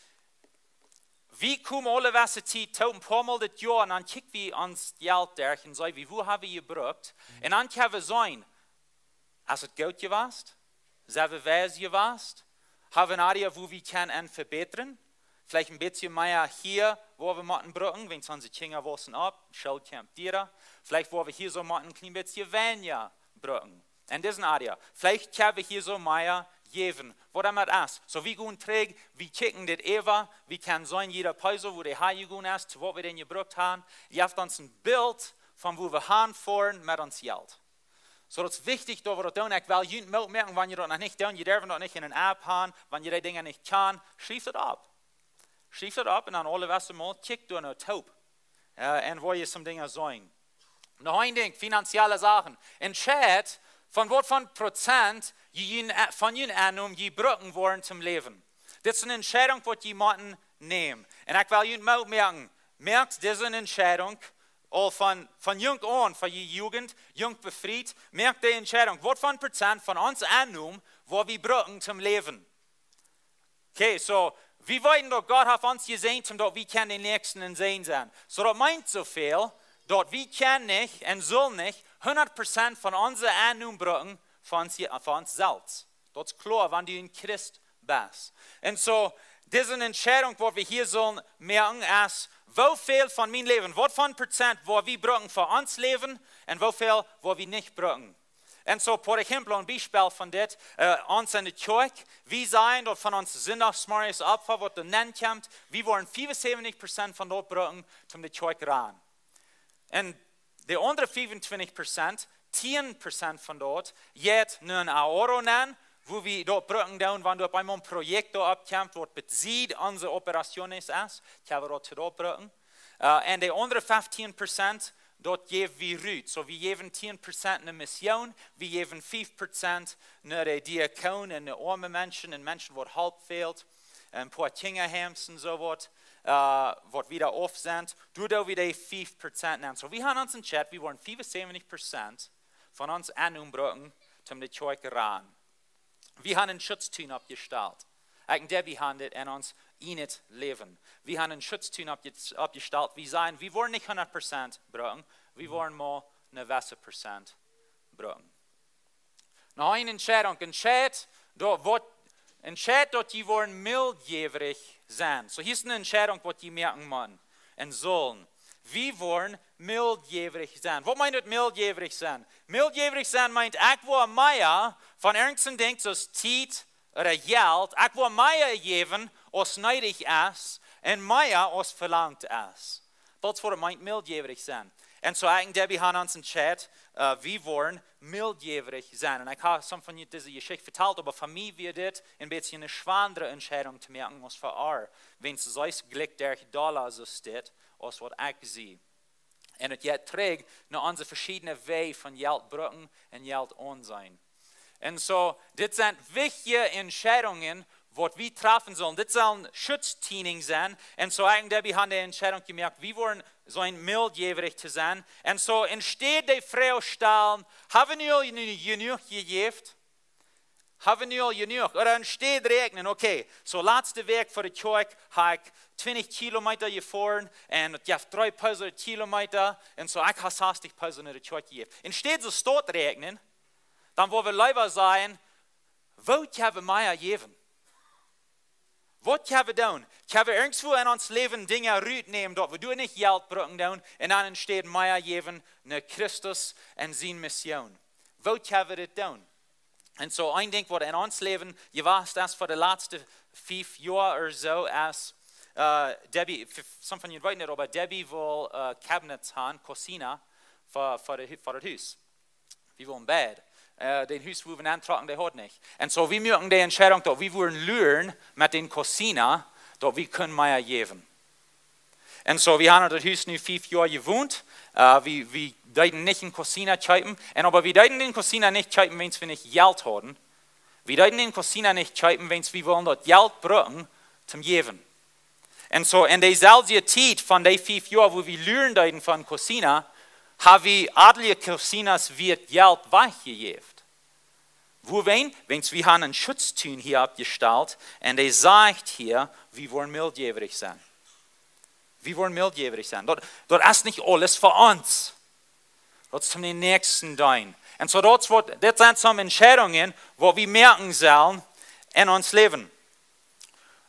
wie kommen alle Wasser Zeit, ein paar Mal das Jahr, und dann kicken wir uns Geld durch und sagen, wo haben wir gebraucht? Und dann können wir sagen, hast du es gut gewesen? Sind wir weise gewesen? Haben wir eine Area, wo wir können verbessern? Vielleicht ein bisschen mehr hier, wo wir machen brauchen, wenn es unsere Kinder wissen ab, Schuld kommt dir. Vielleicht, wo wir hier so machen, ein klein bisschen weniger brauchen. In diesen Area. Vielleicht können wir hier so mehr geben, wo damit ist. So wie gehen träg, wie kicken das Eva, wie kann sein jeder Pause, wo der Hai gehen ist, zu wo wir den gebraucht haben. Ihr habt uns ein Bild von wo wir hinfahren mit uns Geld. So das ist wichtig, dass wir das tun. Ich will jemand merken, wenn ihr das noch nicht tun, ihr dürft das nicht in eine App haben, wenn ihr die Dinge nicht kann, schreibt das ab. Schreibt das ab und dann alle was mal, kickt durch eine Taub. Und wo ihr some Dinge sein. Noch ein Ding, finanzielle Sachen. Entscheid, von was von Prozent von ihnen an, die brücken wollen zum Leben. Das ist eine Entscheidung, die jemanden nehmen. Und ich will ihnen mal merken, merkt diese Entscheidung, auch von jung an, von die Jugend, jung befreit, merkt die Entscheidung, was von Prozent von uns annehmen, wo wir brücken zum Leben. Okay, so, wir wollen doch, Gott hat uns gesehen, dass wir können den Nächsten sehen sein. So, das meint so viel, dass wir können nicht und sollen nicht 100% von unseren Annehmen brücken von uns selbst. Das ist klar, wenn du in Christ bist. Und so, diese Entscheidung, wo wir hier sollen merken, ist, wie viel von meinem Leben, was von Prozent, wo wir brücken für uns Leben und wie viel, wo wir nicht brücken. Und so, por ejemplo, ein Beispiel von das, uns in der Kirche, wir sein dort von uns Sonntagsmorgens Opfer, was du nennen kommt, wir wollen 75% von dort brücken, zum der Kirche ran. Und die anderen 25%, 10% von dort, jetzt nur einen Euro nennen, wo wir dort brücken down, wenn du bei einem Projekt dort abkommst, wo bezieht unsere Operation ist, kann wir dort brücken. Und die anderen 15%, dort geben wir Rüt. So wir geben 10% eine Mission, wir geben 5% eine Diakon und arme Menschen und Menschen, die halb fehlt, ein paar Kinderheims und so was wieder off sind. Du da wieder 5% nehmen. So wir haben uns entschieden, wir wollen 75% von uns anbrücken, zum die Kirche ran. Wir haben einen Schutzteam abgestellt. Wir haben das in uns in das Leben. Wir haben einen Schutzteam abgestellt. Wir wollen nicht 100% brücken, wir wollen mal eine gewisse Prozent brücken. Noch eine Entscheidung. Entscheid, dass die wollen mildjährig sein. So hier ist eine Entscheidung, die die merken man und sollen. Wir wollen mildjährig sein. Was meint das mildjährig sein? Mildjährig sein meint, ich will mehr von irgendeinem Ding, so Zeit oder Geld, ich will mehr geben, als neidig ist, und mehr als verlangt ist. Das ist, was meint mildjährig sein. Und so wir haben uns entschieden, wir wollen mildjährig sein. Und ich habe some von dieser Geschichte vertelt, aber für mich wird das ein bisschen eine schwere Entscheidung zu merken, als für euch, wenn es so Glück der Dollar so steht, als was ich sehe. Und es jetzt trägt nach unsere verschiedenen Wege von Geld brücken und Geld on sein. Und so, das sind wichtige Entscheidungen, was wir treffen sollen. Das sollen Schutztieninj sein. Und so wir haben die Entscheidung gemerkt, wir wollen so ein mildjährig zu sein. Und so entsteht die Frau stellen, haben wir genug gegeben? Haben wir genug? Oder entsteht regnen, okay. So letzte Weg vor der Kirche habe ich 20 Kilometer gefahren und ich habe 3.000 Kilometer. Und so ich habe 60.000 in der Kirche gegeben. Entsteht so dort regnen, dann wollen wir lieber sein, wo können wir mehr geben? Was können wir tun? Können wir irgendwo in uns Leben Dinge rausnehmen, dort wir nicht Geld brauchen tun, und dann entsteht mehr geben, nach Christus und seine Mission. Wo können wir das tun? Und so ein Ding, was in uns Leben, ich weiß das für die letzten 5 Jahre oder so, als Debbie, some von Ihnen wissen nicht, aber Debbie will Cabinets haben, Cocina, für das Haus. Wir wollen Bett. Den Haus, wo wir antragen, der hat nicht. Und so, wir müssen die Entscheidung, dass wir wollen lernen mit den Cocina, dass wir können mehr geben. Und so, wir haben das Haus nur 5 Jahre gewohnt. Wir dürfen nicht in Cocina kaufen. Aber wir dürfen den Cocina nicht kaufen, wenn wir nicht Geld haben. Wir dürfen den Cocina nicht kaufen, wenn wir wollen das Geld brauchen zum Geben. Und so, in derselben Zeit von den 5 Jahren, wo wir lernen von Cocina, haben wir adlige Cocinas wird Geld weggegeben. Wo wenn wir haben einen Schutzteam hier abgestellt und er sagt hier, wir wollen mildjährig sein. Wir wollen mildjährig sein. Das ist nicht alles für uns. Das ist zum nächsten Dein. Und so das sind so Entscheidungen, wo wir merken sollen in uns Leben.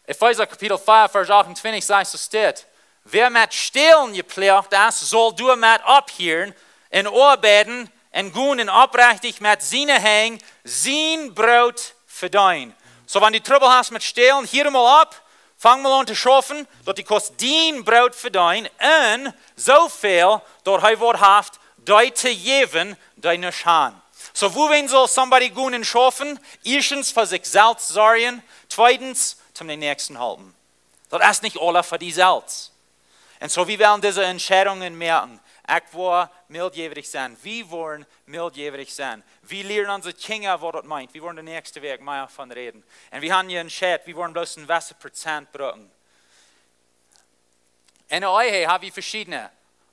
Epheser Kapitel 5, Vers 28 sagt, so steht, wer mit Stehlen gepflegt ist, soll du mit abhören, in arbeiten, und gehen und aufrichtig mit seinen Hängen, sein Brot verdienen. So, wenn du Trouble hast mit Stehlen, hier mal ab, fang mal an zu schaffen, dass die kost dien Brot verdienen und so viel, dass er wird haft, die zu geben, die nicht haben. So, wohin soll somebody gehen und schaffen? Erstens für sich selbst sorgen, zweitens zum den nächsten halten. Das ist nicht alle für die selbst. Und so, wir werden diese Entscheidungen merken. Ich will mildjährig sein. Wir wollen mildjährig sein. Wir lernen unsere Kinder, was das meint. Wir wollen den nächsten Weg mehr davon reden. Und wir haben hier entschieden, wir wollen bloß ein gewisse Prozent brücken. In der Ehe haben wir verschiedene.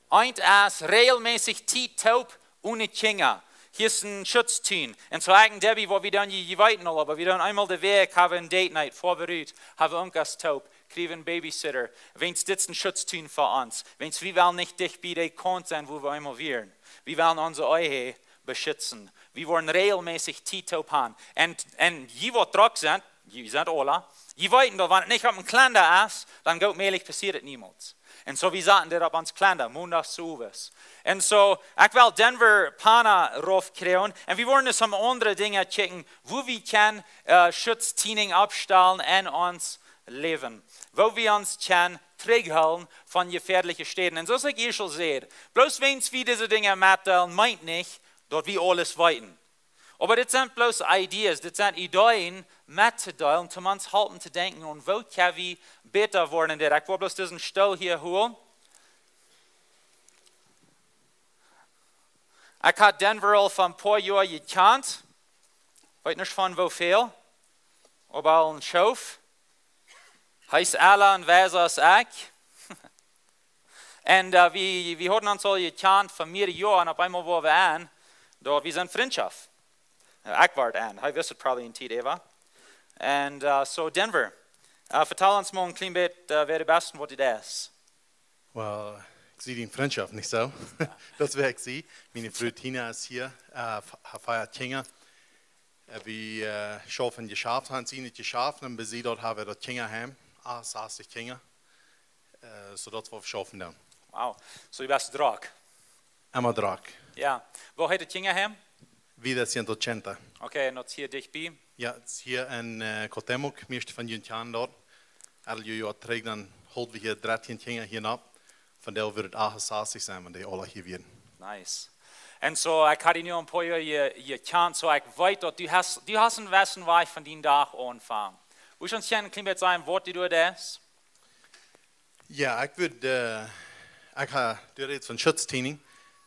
Eins ist regelmäßig Taub ohne Kinder. Hier ist ein Schutzteam. Und so eigen Debbie, wo wir dann je weiten, aber wir dann einmal den Weg haben, ein Date Night vorbereitet, haben uns taub, kriegen einen Babysitter. Wenn es ein Schutzteam für uns, wenn wir wollen nicht dicht bei der Kont sein, wo wir einmal wären. Wir wollen unsere Ehe beschützen. Wir wollen regelmäßig taub haben. Und je was drauf sind, je sind alle, je weiten, wenn es nicht auf dem Kalender ist, dann passiert es niemals. Und so wir sagten das auf uns Kalender, montags zu was. Und so, ich will Denver Pana raufkriegen und wir wollen uns um andere Dinge checken, wo wir können Schutz Tieninj abstellen in uns leben. Wo wir uns können zurückhalten von gefährlichen Städten. Und so sage ich schon sehr, bloß wenn wir diese Dinge mitteilen, meint nicht, dass wir alles weiten. Aber das sind bloß Ideen, das sind Ideen mitzuteilen, um uns halten zu denken und wo können wir besser werden. Ich will bloß diesen Stuhl hier holen. Ich habe Denver vor ein paar Jahren gekannt. Weiß nicht von wo viel. Aber ein Schof. Heißt alle und wer ist ich. Und wir hatten uns alle gekannt vor mehreren Jahren. Auf einmal waren wir an. Da wir sind Freundschaft. Ich war an. Ich wusste probably in Tid, Eva. Und so Denver. Vertel uns mal ein klein bisschen, wer der Besten, was das ist. Well, ich sehe die Freundschaft nicht so. Das wäre ich sie. Meine Frau Tina ist hier, feiert Kinder. Wir schaffen geschafft, haben sie nicht geschafft, und bis sie dort haben wir dort Kinder haben. 60 Kinder. So das was wir schaffen dann. Wow. So du bist Drag. Einmal Drag. Ja. Wo hat die Kinder haben? Wieder 180. Okay, und jetzt hier dicht bei? Ja, hier in Kotemuk, meeste van jullie Jahren dort. Alle Jahr trägt dann, holt wir hier 13 Kinder hier ab. Von der wird es 68 sein, wenn die alle hier werden. Nice. Und so, ich hatte nur ein paar Jahre gekannt, so ich weiß, dass du hast einen Westen Weg von deinem Tag anfangen. Willst du uns hier ein klein bisschen sagen, was du das? Ja, ich würde, ich habe jetzt von Schutz Tieninj.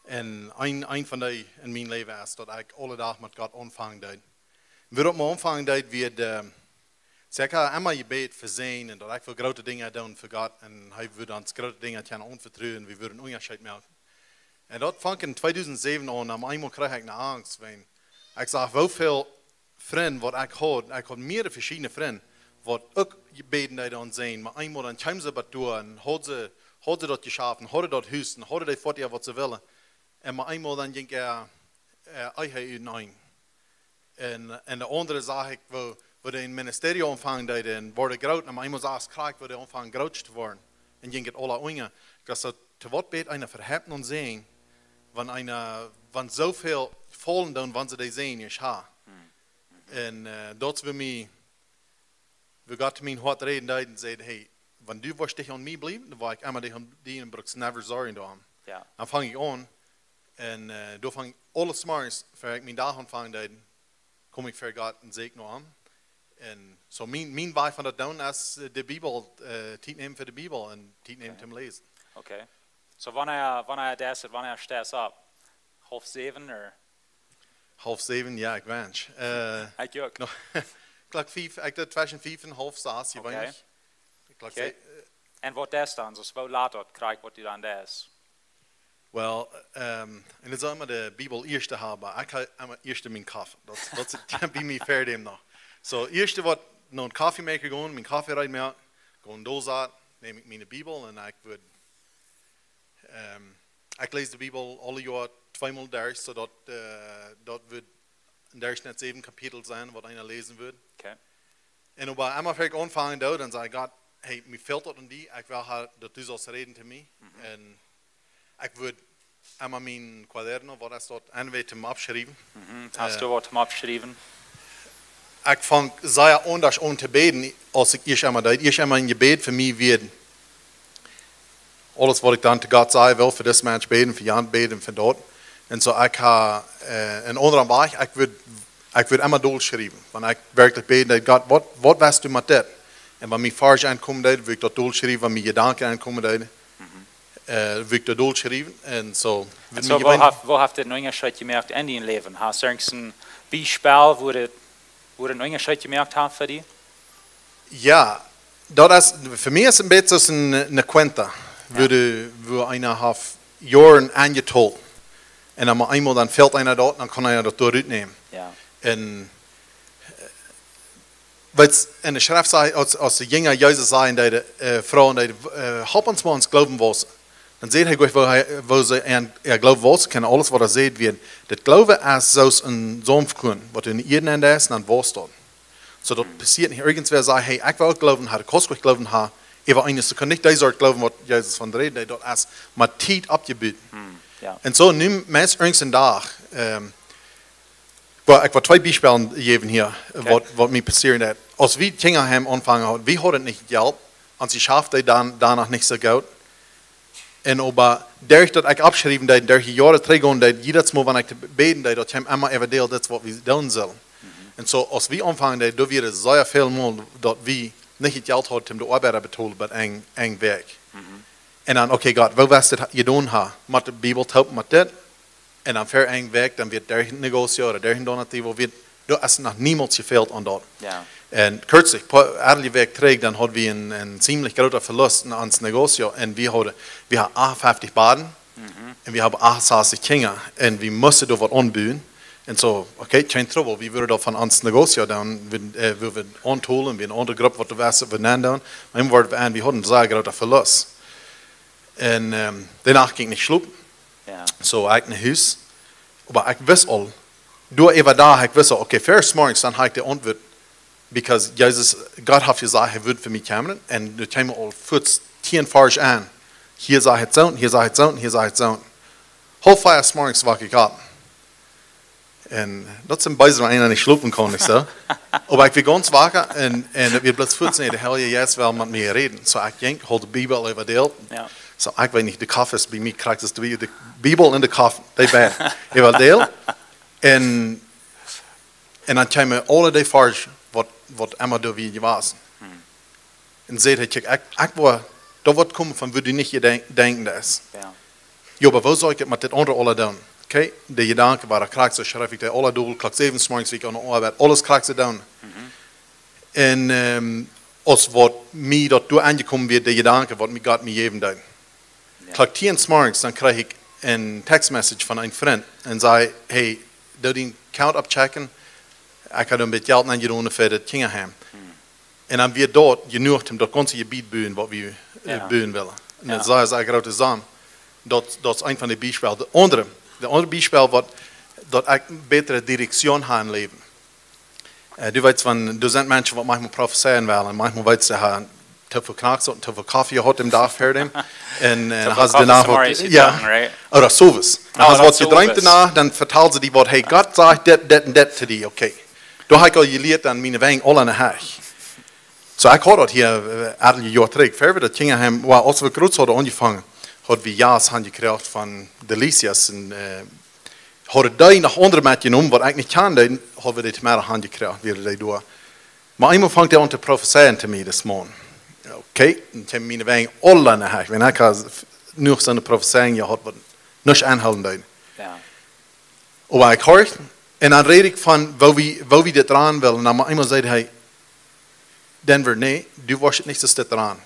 En een van die in mijn leven is dat ik alle dagen met God aanvangen deed. Weer op mijn aanvangen deed, ik heb immer gebeten voor zijn en dat ik veel grote dingen doen voor God. En hij wilde ons grote dingen kunnen onvertrouwen, we willen een onderscheid maken. En dat vang in 2007 aan, en eenmaal kreeg ik een angst. Ik zag hoeveel vrienden wat ik had meerdere verschillende vrienden, wat ook gebeten deed aan zijn. Maar eenmaal dan kwamen ze wat door en hadden ze dat geschaffen, hadden dat huis en hadden die voor je wat ze willen. En maar eenmaal dan ging eigen nein. En de andere zag ik, wo een ministerie aanvangen deed en worden groot. En maar eenmaal zag ik krijg, wo de aanvangen groot te worden. En ging het alle oingen. Ik was zo, te wat beet een verheppen en zien, van zoveel vallen doen, wanneer ze die zien, is ha. En dat we mij, we gaten mijn hart reden deed en zeiden, hey, wanneer du was dich aan mij blijven, dan was ik immer die in Brooks never zorgen doen. Ja. Dan vang ik aan. En door vang alles morgens, voor ik mijn dag aanvangen, kom ik voor God en zeg nog aan. En zo mijn wij van dat doen is de Bijbel, tijd nemen voor de Bijbel en tijd nemen te lezen. Okay. So wanneer staat op? 6:30 or? 6:30, ja, ik wens. Ik ook. Klok 5, ik doe tussen 5 en 6:30, je Okay. weet. En wat is dan? Dus hoe laat dat krijg wat u dan is? Wel, en het is allemaal de Bijbel eerste hebben. Ik ga allemaal eerst mijn koffie. Dat is bij mij verder nog. Zo, eerst wat naar een koffiemaker gaan, mijn koffie rijden mee, gewoon doorzaat, neem ik mijn Bijbel en ik lees de Bijbel alle jaar 2 maal ders, zodat dat wordt ders net 7 kapitel zijn wat einer lezen wordt. Okay. En op eenmaal ver ik aanvangen dood, dan zei God, hey, mij valt dat aan die, ik wil dat u zult reden te mij. En ik wil eenmaal mijn kwaderno, wat is dat, aanweten te afschrijven. Hast du wat abgeschrieben? ich fange sehr anders an zu beten, als ich erst einmal deed. Erst einmal ein Gebet für mich wird, alles, was ich dann zu Gott sagen will, für das Mensch beten, für Jan beten, für dort. Und so, ich habe einen anderen Weg, ich würde immer durchschreiben. Wenn ich wirklich bete, Gott, was weißt du mit das? Und wenn mir falsch ankommt, würde ich dort durchschreiben, wenn mir Gedanken ankommen, würde ich dort durchschreiben. Und so, Und so wo habt ihr einen Unterschied gemerkt in deinem Leben? Hast du irgendein Beispiel, wo du einen Unterschied gemerkt hast für dich? Ja, das ist, für mich ist es ein bisschen eine Quente, wo einer hat Jahren angeteilt. Und dann einmal dann fällt einer dort, dann kann er das durchnehmen. Ja. Und weil es in der Schrift sagt, als die Jünger Jesus sagen, die Frauen, die hab uns mal ins Glauben was. Dann seht ihr gleich, wo sie glauben was, kann alles, was er sieht, wird. Das Glauben ist so ein Sumpfkuhn, was in jedem ist, dann was dort. So, das passiert nicht. Irgendwer sagt, hey, ich will glauben, ich kann glauben, ich will eines, du kannst nicht diese Art glauben, was Jesus von redet, dort ist mit Zeit abgebieten. Ja. Und so, nimm meist irgendeinen Tag, ich will zwei Beispiele geben hier, was mir passiert hat. Als wir Kinder haben angefangen haben, wir hatten nicht Geld, und sie schafften dann danach nicht so gut. Und aber dadurch, dass ich abschreiben, durch die Jahre trägen, jedes Mal, wenn ich beten, dass ich immer erzählt, das, was wir tun sollen. Und so, als wir anfangen, da wird es sehr viel Mal, dass wir nicht Geld haben, um die Arbeiter zu bezahlen, aber ein Weg. Und dann, okay, Gott, wo wirst du das getan haben? Mit der Bibel taugt mit das. Und dann für ein Weg, dann wird der Negozio oder der Donativo, da ist noch niemals gefehlt an dort. Ja. Und kürzlich, ehrlich Weg trägt, dann hatten wir einen ziemlich großen Verlust an das Negozio. Und wir haben 58 Baden und wir haben 68 Kinder. Und wir mussten da was anbauen. Und so, okay, kein Trouble, wir würden da von ans Negozio dann, wir würden antolen, wir eine andere Gruppe, was du weißt, wir nennen dann. Wir hatten einen sehr großen Verlust. Und danach ging nicht schlup. Ja. So, ich ein Haus. Aber ich wusste all, durch über da, ich wusste, okay, first morgens, dann habe ich die Antwort, because Jesus, Gott hat gesagt, er wird für mich kommen, und du kämen all 10 falsch an. Hier sei es so, hier sei es so, hier sei es so. Halb 5 morgens wach ich ab. Und das sind beide, einer nicht schlupen kann, nicht so. Aber ich bin ganz wach, und wir plötzlich 14, der Herr jetzt will mit mir reden. So, ich ging, hol die Bibel über die Ja. So, ich weiß nicht, die Kaffee ist bei mir, kriegt es die Bibel und die Kaffee, die beiden. Ich will deel. Und dann kamen alle die falsch, was immer da wie gewesen. Und seht ihr, ich war, da wird kommen, von wo du nicht denken das. Ja. Ja, aber wo soll ich mit den anderen alle tun? Okay, die Gedanken waren, kriegst du, schreibe ich die alle durch, kriegst 7 morgens, wie ich an der Arbeit, alles kriegst du tun. Und als was mir dort angekommen wird, die Gedanken, was mir Gott mir geben hat. Krieg 10 morgens, dann kriege ich ein Textmessage von einem Freund und sage, hey, du den Count abchecken, ich habe mit Geld angedauert für das Kinderheim. Und dann wird dort genug, um das ganze Gebiet bauen, was wir bauen wollen. Und das sei sehr große Sachen. Das ist ein von den Beispielen. Der andere Beispiel, dass ich eine bessere Direktion habe im Leben. Du weißt, du sind Menschen, die manchmal prophezeien wollen, manchmal weißt du, te veel knacks und te veel Kaffee gehad im Tag für dem. Und hast danach oder sowas. Dann hast du was geträumt danach, dann verteilt sie die Wort, hey, Gott sagt das und das zu dir, okay. Da habe ich auch gelehrt, dann meine Wegen alle nach Hause. So, ich habe das hier einige Jahre zurück. Für das Kinder haben, als wir groß haben angefangen, hat wir Ja's gekriegt von Delicias und hat die nach anderen mitgenommen, was eigentlich kann, dann haben wir das mehr gekriegt, wie die durch. Aber einmal fängt an zu prophezeien zu mir das Morgen. Okay, dann haben meine Wegen alle nach Hause. Wenn ich nur so eine Prophezeiung gehabt habe, nicht anhalten. Ja. Aber ich höre, und dann rede ich von, wo wir das dran wollen. Und dann einmal sagt, hey, Denver, nee, du warst nicht das dran.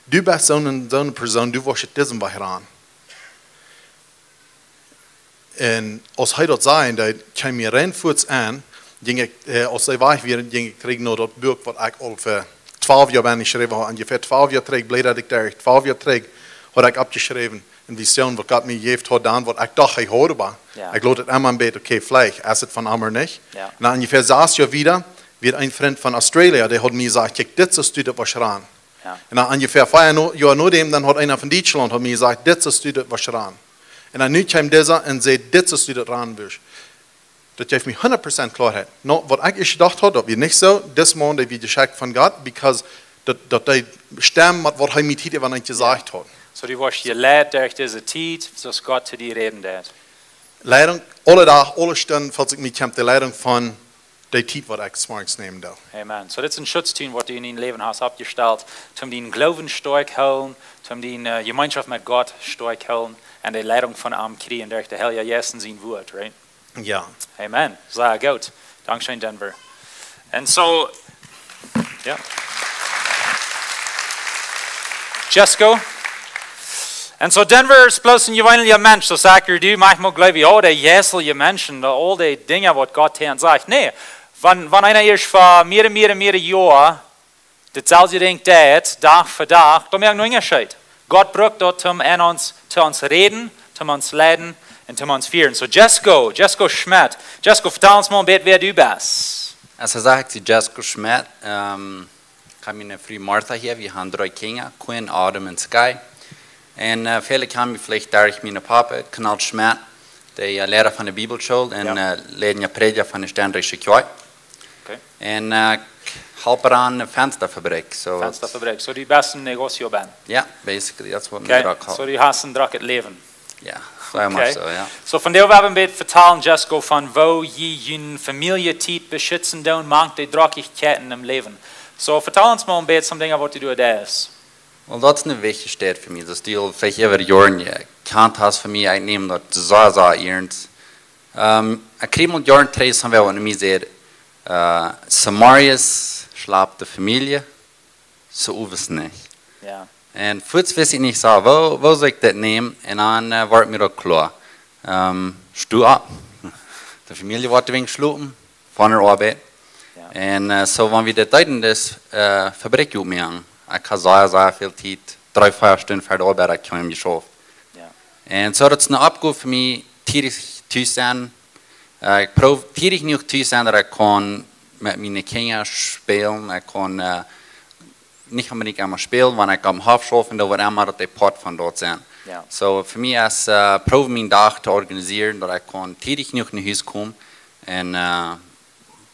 Du bist so eine Person, du warst diesem Weg ran. Und als er das sagt, dann kam mir reinfuß an, als er war, ging ich kriegen noch das Buch, was ich all für 12 Jahre geschrieben habe. Ungefähr 12 Jahre zurück, bleibe ich da. 12 Jahre zurück habe ich abgeschrieben. Eine Vision, was Gott mir gegeben hat, dann, was ich dachte, ich habe. Ja. Ich glaube, immer ein bisschen, okay, vielleicht ist es von einmal nicht. Ja. Und dann ungefähr 6 Jahre wieder, wird ein Freund von Australien, der hat mir gesagt, kijk, dit is du was ran. Ja. Und dann ungefähr 4 Jahre nach dem, dann hat einer von Deutschland hat mir gesagt, dit is du was ran. Und dann nu kam dieser und sagt, dit is du ran wirst. dat geeft me 100% klarheid. Nou, wat ik eerst gedacht had, dat weer niet zo, dit maand weer geschenkt van God, because dat die stem met wat hij met hier van gezegd had. So du warst gelehrt durch diese Zeit, dass Gott zu dir reden wird. Leiding, alle dag, alle stunden, als ik me komt, de leiding van die tijd wat ik smarts neem doe. Amen. So das ist ein Schutzteam, was du in dein Leben hast abgestellt, um deinen Glauben stark halten, um deine Gemeinschaft mit Gott stark halten und die Leitung von ihm kriegen durch der Heilige Geist in sein Wort, right? Ja. Amen. Sehr gut. Dankeschön, Denver. Und so, ja. Jesko. En so Denver is plus een gewöhnlicher Mensch. So sagt du manchmal glaube ich, oh, der jässelige Menschen, all die Dinge, was Gott hier sagt. Nee, wenn einer erst vor mehrere Jahren dasselbe Ding tät, Tag für Tag, dann merkt nur Unterschied. Gott braucht dort, um zu uns reden, um uns leiden und um uns führen. So Jesko Schmidt. Jesko, vertel uns mal ein bisschen, wer du bist. Also sagt sie Jesko Schmidt, kann meine Frau Martha hier, wir haben 3 Kinder, Quinn, Adam und Sky. En viele kennen mich vielleicht durch meine Papa, Kanal Schmidt, der Lehrer von der Bibelschule und Lehrer Prediger von der Sternreiche Kirche. Okay. En helper aan eine Fensterfabrik. So Fensterfabrik, so die besten Negozio ben. yeah, basically, that's what Okay, we call. so die hast ein Dracket Leben. Yeah, so much so, yeah. So von der wir haben wir vertalen, Jesko, von wo je eine Familie tief beschützen und mangt die Dreckigkeiten im Leben. So vertel uns mal ein bisschen Dinge, was du da ist. Well, dat is een wichtige stad voor mij. Dat is die vielleicht over jaren je kant has voor mij uitnemen dat zo ernst. Ik kreeg al jaren terug van wel en mij zei, Samarias slaapt de familie, zo hoeft niet. Ja. En voets wist ik niet zo, wo zou ik dat nemen? En dan wordt mir ook klaar. Stu op. De familie wordt wegen gesloten van haar arbeid. Ja. En zo wanneer we dat uit in de fabriek uitmaken. Ik had zo veel tijd, 3-4 stunden voor de arbeid, ik kan hem geschaft. Ja. En zo dat is een opgave voor mij, tijdig thuis zijn. Ik probeer tijdig genoeg thuis zijn dat ik kan met mijn kinderen spelen. Ik kan niet unbedingt einmal spelen, wanneer ik am Hof schaaf en dat wordt einmal dat de pot van dort zijn. Ja. So voor mij is probeer mijn dag te organiseren, dat ik kan tijdig genoeg naar huis komen en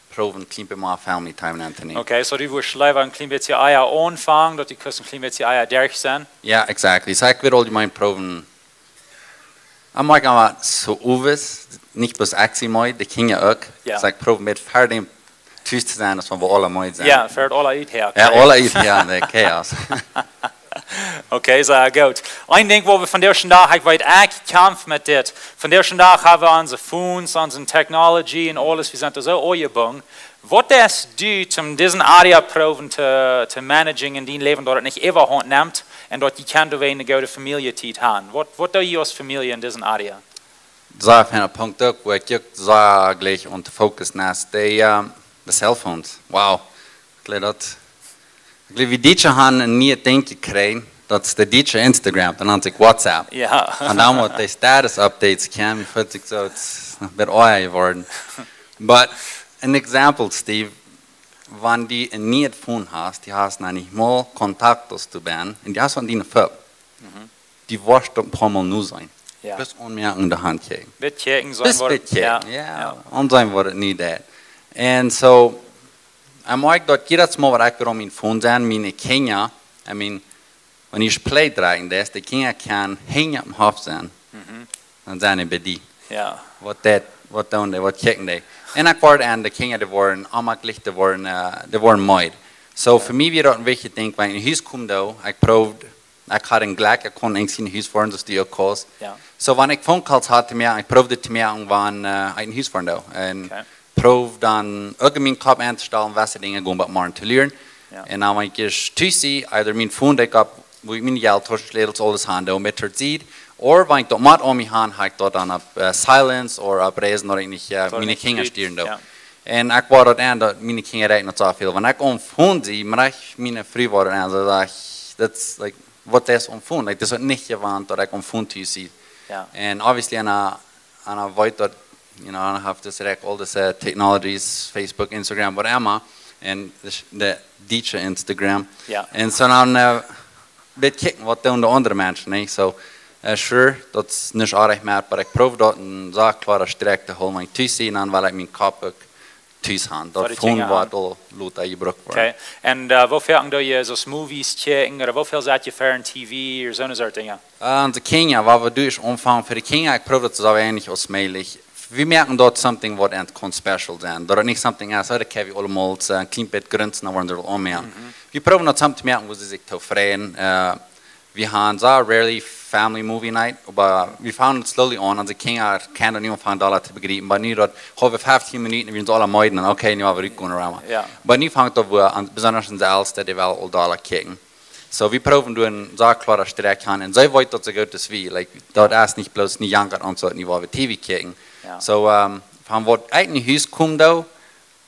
probeer een klein beetje family time aan te nemen. Okay, so die wirst leider ein klein bisschen Eier anfangen, dass die Küssen ein klein bisschen Eier durch sind. Ja, exactly. So ik wil al mijn proeven. Ik maak allemaal zo oeves, niet bloß ik zie mooi, de kinderen ook. Ja. So ik probeer met verder thuis te zijn, als we alle mooi zijn. Ja, fährt alle uit her. Ja, alle uit, ja, de chaos. Okay, sehr gut. Ein Ding, wo wir von der Tag, ich weit kämpfen mit dit. Von der Tag haben wir unsere Phones, unsere Technology und alles, wir sind so angebunden. Was das du, um diesen Area proben zu managen in dein Leben, dort nicht immer Hand nimmt und dort die Kinder eine gute Familie tit haben? Was tue ich als Familie in diesen Area? Zo van een punt ook, waar ik zo gleich unter Fokus naast de cellphones. Wow. Ik glaube, wie die haben nie denken krijgen, dat is de DJ Instagram, dan had ik WhatsApp. Ja. En dan moet de status updates komen, voelt ik zo, het is een beetje oei geworden. But, een example, Steve, wanneer die een niet phone hast, die hast nog niet mal contactos te ben, en die hast van die fuck, die worst op helemaal nu zijn. Ja. Bis onmerken in de hand krijgen. Bitchecken Bis sollen bitchecken, ja. Und sein wordt het niet dat. En zo, ik merk dat jedes Mal, waar ik weer op mijn phone zijn, mijn kinderen, I mean, wanneer je play dragen, de kinderen kan hingen op mijn hoofd zijn. Dan zijn ze bij die. Ja. Wat doen die, wat kijken die. En ik word aan de kinderen, die worden aanmakkelijk, die worden mooi. So voor mij weer dat een beetje denk, wanneer je huis komt, ik probeer, ik had een gelijk, ik kon eens in huis worden, dus die ook kost. Ja. So wanneer ik phone calls had, ik probeerde te maken wanneer ik in huis worden. En probeer dan ook in mijn kop aan te stellen, welke dingen gewoon wat maar te leren. Ja. En dan wanneer ik thuis zie, either mijn phone dat ik op, wo ik mijn geld tussen alles handen met het ziet, of wanneer ik dat mat om mijn hand, ga ik dat dan op silence of op reizen, dat ik niet mijn kinderen sturen doe. Ja. En ik word dat aan dat mijn kinderen rijden niet zoveel. Wanneer ik om phone zie, maar ik mijn vrouw worden aan, zo dat dat is like wat is om phone, like dat is niet gewend dat ik om phone thuis zie. Ja. And obviously, on a void that, you know, I have to select all this technologies, Facebook, Instagram, whatever, and the DJ Instagram. Ja. And so now, bit kicken what down the andere mensen, nee. So, Sure, dat is niet erg meer, maar ik proef dat een zaak klare sterk te houden. Mijn thuis zien aan, weil ik mijn kop ook thuis heb. Dat phone wordt al laat gebruikt worden. Okay. En hoeveel doe je zoals movies checken, of hoeveel zet je ver in tv, of zo'n soort dingen? De Kenia, wat we doen is omvang voor de Kenia, ik proef dat zo weinig als mogelijk. We merken dat something wordt en kon special zijn. Dat het niet something is, dat kan we allemaal een klein beetje grenzen naar worden omgaan. We proeven dat something te merken, wo ze zich tevreden. We gaan zo rarely family movie night, aber we found it slowly on. Onze Kinder kan er niet van dollar te begrijpen, maar nu dat we 15 minuten en we ons alle meiden en oké, nu hebben we gaan ramen. Maar nu vangt dat we besonders in de oudste die wel al dollar kijken. So we proeven doen zo klare sterk gaan en zij weet dat ze goed is wie. Like dat is niet bloos niet janker en zo niet waar we TV kijken. So van wat uit in huis komt dan,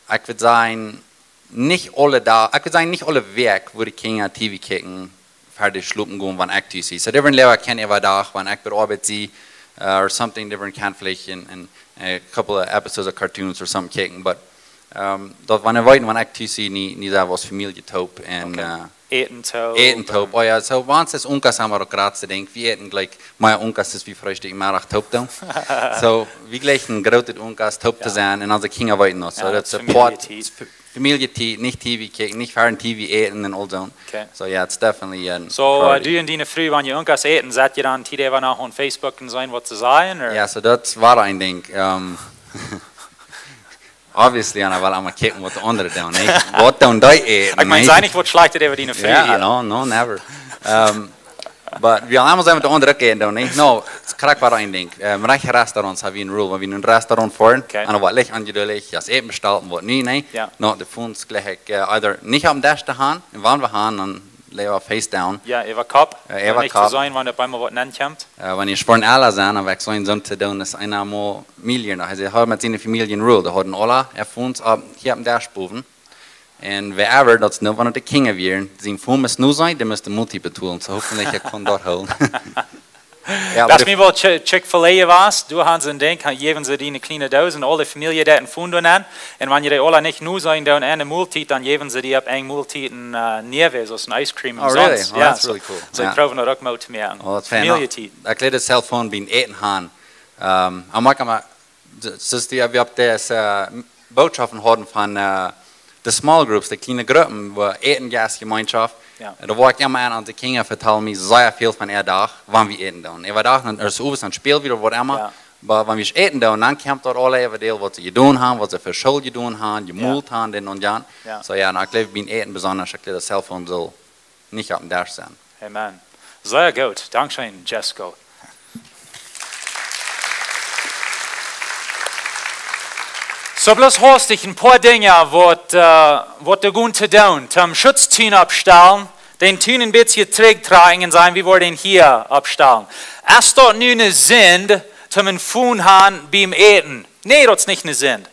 ik wil zeggen niet alle dag, ik wil zeggen niet alle werk waar de Kinder TV kijken. Fertig schlupen gehen, wenn ich das sehe. So, different Lehrer kann ich da, wenn ich bei Arbeit sehe, or something different kann vielleicht in a couple of episodes of cartoons or something kicken, but dat wenn ich weiß, wenn ich das sehe, nicht so was Familie taub und eten taub. Oh ja, so wenn es Unkas haben wir auch gerade zu denken, wir eten gleich, mein Unkas ist wie frühstück im Mittag taub dann. So, wie gleich ein großes Unkas taub zu sein und unsere Kinder weiten noch. So, das Support. Familie nicht TV kijken, nicht fern TV eten en all zo. Okay. So yeah, it's definitely So du en die früh, wenn ihr irgendwas eten, seid ihr dann die even auch on Facebook und sein, was zu sagen? Or? Ja, so das war ein Ding. Obviously, I will am kijken wat de anderen doen. Wat doen die eten? Ik meine, sei nicht, was schleicht ihr die früh? Ja, no, never. But we allemaal zijn met de andere eten doen. No, het krijg wel een ding. Reiche restaurants hebben we een rule. We een restaurant voor. En wat ligt aangeduidelijk, als eten besteld en wat niet, nee. No, de voens gelijk either niet op de dash te gaan. En wanneer we gaan, dan leggen we face down. Ja, even kop. Niet te zijn, wanneer op einmal wat nennen komt. Wanneer je voor een alle zijn, dan werkt zo'n zon te doen, is eenmaal miljoen. Hij heeft met zijn familie een rule. De hadden alle, voens op hier op de dash boven. En wherever dat is nu van de Kinder weer, zijn voem is nu zijn, dan moet de multi betoelen. So hoffentlich je kan dat houden. Das mir wohl Chick-fil-A was, du hast ein Ding, geben sie die eine kleine Dose und alle Familie da in Fund und an. Und wenn ihr alle nicht nur sein da und eine Multit, dann geben sie die ab ein Multit in Nieve, so ein Ice Cream und really? sonst. Oh, yeah, that's really cool. So ich probiere noch mal zu merken. Oh, that's Familie Tit. Ich lade das Cellphone beim Eten haben. Ich mag aber, das ist die, wir haben das Botschaften haben von de small groups, de kleine Gruppen, wo Etengasgemeinschaft. Da war ich immer an die Kinder vertellen mir sehr viel von dag, wann wir eten doen. Wir dachten, er ist oben ein Spiel wieder, was immer. Aber wenn wir eten doen, dann kommt dort alle even deel, was sie getan haben, was sie für Schuld getan haben, gemult haben, den und jan. So ja, ich glaube, beim Eten besonders, ich glaube, das Cellphone soll nicht auf dem Dash sein. Amen. Sehr gut. Dankeschön, Jessica. So bloß hast ich ein paar Dinge, was du gut zu tun, zum Schutztun abstellen, den Tun ein bisschen tragen und sagen, wie wir den hier abstellen. Es dort nur eine Sinn, zum ein Fuhn haben beim Eten. Nee, das ist nicht eine Sinn.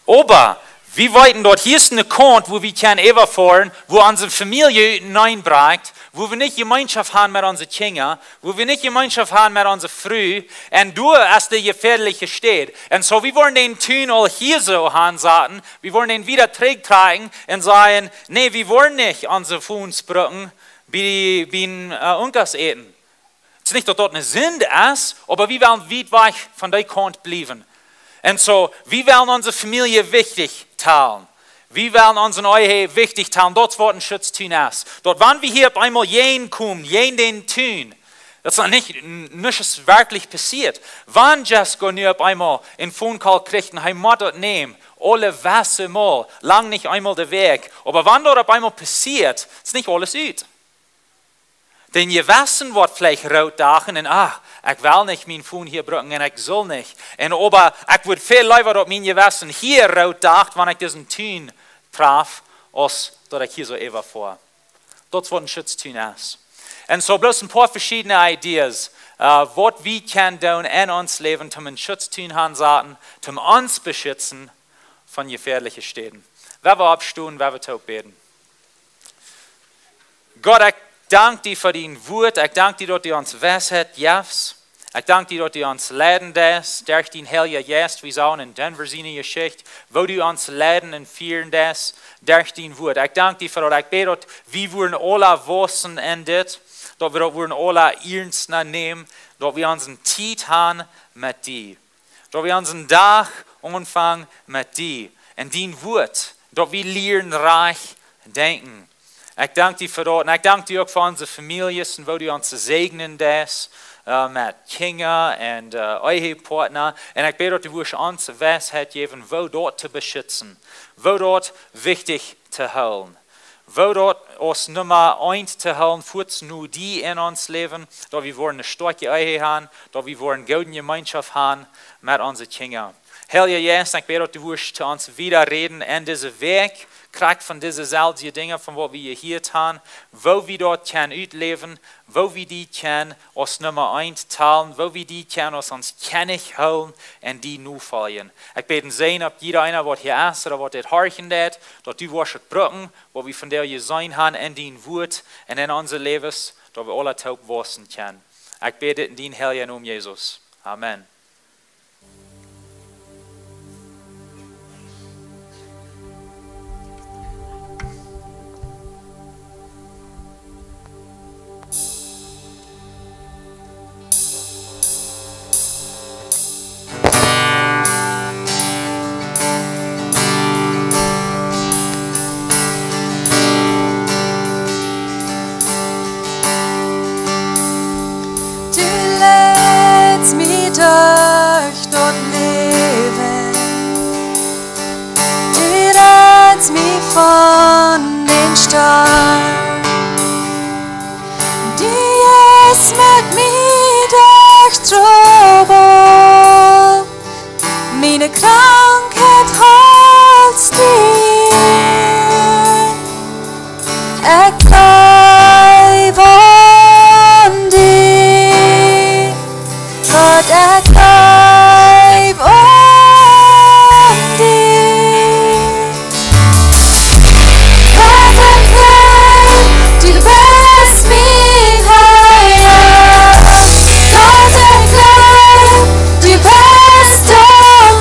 Aber, wie weit dort, hier ist eine Kont, wo wir können überfahren, wo unsere Familie hineinbringt, wo wir nicht Gemeinschaft haben mit unseren Kindern, wo wir nicht Gemeinschaft haben mit unserer Früh, und du hast der gefährliche steht. Und so, wir wollen den tun, all hier so sagen, wir wollen den wieder tragen und sagen, nee, wir wollen nicht unsere Fußbrücken wie Unkas eten. Es ist nicht, dass dort eine Sünde ist, aber wir wollen weit weg von der Kant bleiben. Und so, wir wollen unsere Familie wichtig teilen. Wir wollen unseren Ehe wichtig teilen, dort wird ein Schutz tun ist. Dort, wenn wir hier auf einmal jeden kommen, jeden den tun, das ist nicht wirklich passiert. Wenn Jessica nur auf einmal in Phone Call kriegt und muss dort nehmen, alle Wasser mal, lang nicht einmal der Weg. Aber wenn dort auf einmal passiert, ist nicht alles gut. Denn je wissen wird vielleicht rot dagen und ich will nicht mein Phone hier brücken und ich soll nicht. Und aber ich würde viel lieber auf mein Gewissen hier rot dacht, wenn ich diesen Tun traf, als dass ich hier so eben vor. Das wird ein Schutztun ist. Und so bloß ein paar verschiedene Ideen, was wir können tun in uns Leben, um einen Schutztun haben, um uns beschützen von gefährlichen Städten. Wer wir abstehen, wer wir taub beten. Gott, ich danke dir für dein Wort. Ich danke dir, dass du uns Weisheit gibst. Ich danke dir, dass du uns leiden lässt. Durch dein Heiliger Geist, wie sagen in Denver seine Geschichte, wo du uns leiden und führen lässt, durch dein Wort. Ich danke dir für das. Ich bete, dass wir wollen alle wissen in das, dat we dat worden alle ernst nemen, dat we ons een tijd haben met die. Dat we ons een dag ontvangen met die. En die woord, dat we leren reich denken. Ik dank die voor dat. En ik dank die ook voor onze families en waar die ons zegenen des. Met kinderen en eigen partner. En ik bid dat die woord onze wijsheid geven, waar dat te beschützen. Waar dat wichtig te houden. Waar dat als nummer 1 te houden, voert nu die in ons leven. Dat we voor een sterke eigen hebben. Dat we voor een gouden gemeenschap hebben met onze kinderen. Heilige Geest, ik bid dat die woord te ons wieder reden en deze week. Krijgt van dezezelfde dingen van wat we hier hebben, waar we dat kunnen uitleven, waar we die kunnen als nummer 1 talen, waar we die kunnen als ons kennis houden en die nu volgen. Ik bid en zijn op iedereen wat hier is, wat dit harken deed, dat u was het bruggen, wat we van der je zijn hebben en die woord en in onze levens, dat we alle taub wassen kunnen. Ik bid dit in die heilige naam Jezus. Amen. Durch dort Leben, du rennst mich von den Stern, du gehst mit mir durch Trouble, meine Krankheit holst dir, ich bleib an dir. Gott, ich bleib an dir. Gott, ich bleib, du bist mein Heiland. Gott, ich bleib, du bist doch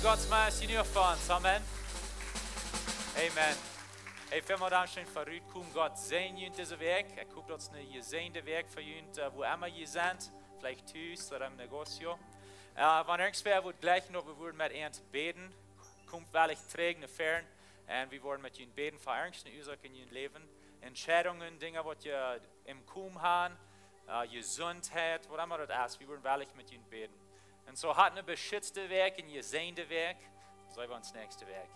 Gottes Majestät nur für uns. Amen. Amen. Hey, vielen Dank schön für euch. Komm, Gott sehen in diesem Weg. Guckt uns eine gesehene Weg für uns, wo immer ihr seid. Vielleicht Hus oder im Negozio. Wenn irgendwer wird gleich noch, wir wollen mit ihnen beten. Kommt welch trägen nach fern. Und wir wollen mit ihnen beten für irgendeine Ursache in ihrem Leben. Entscheidungen, Dinge, die ihr im Kuhm haben, Gesundheit, was immer das ist. Wir wollen welch mit ihnen beten. Und so hat eine beschützte Weg und gesehene Weg. So wir uns nächste Weg.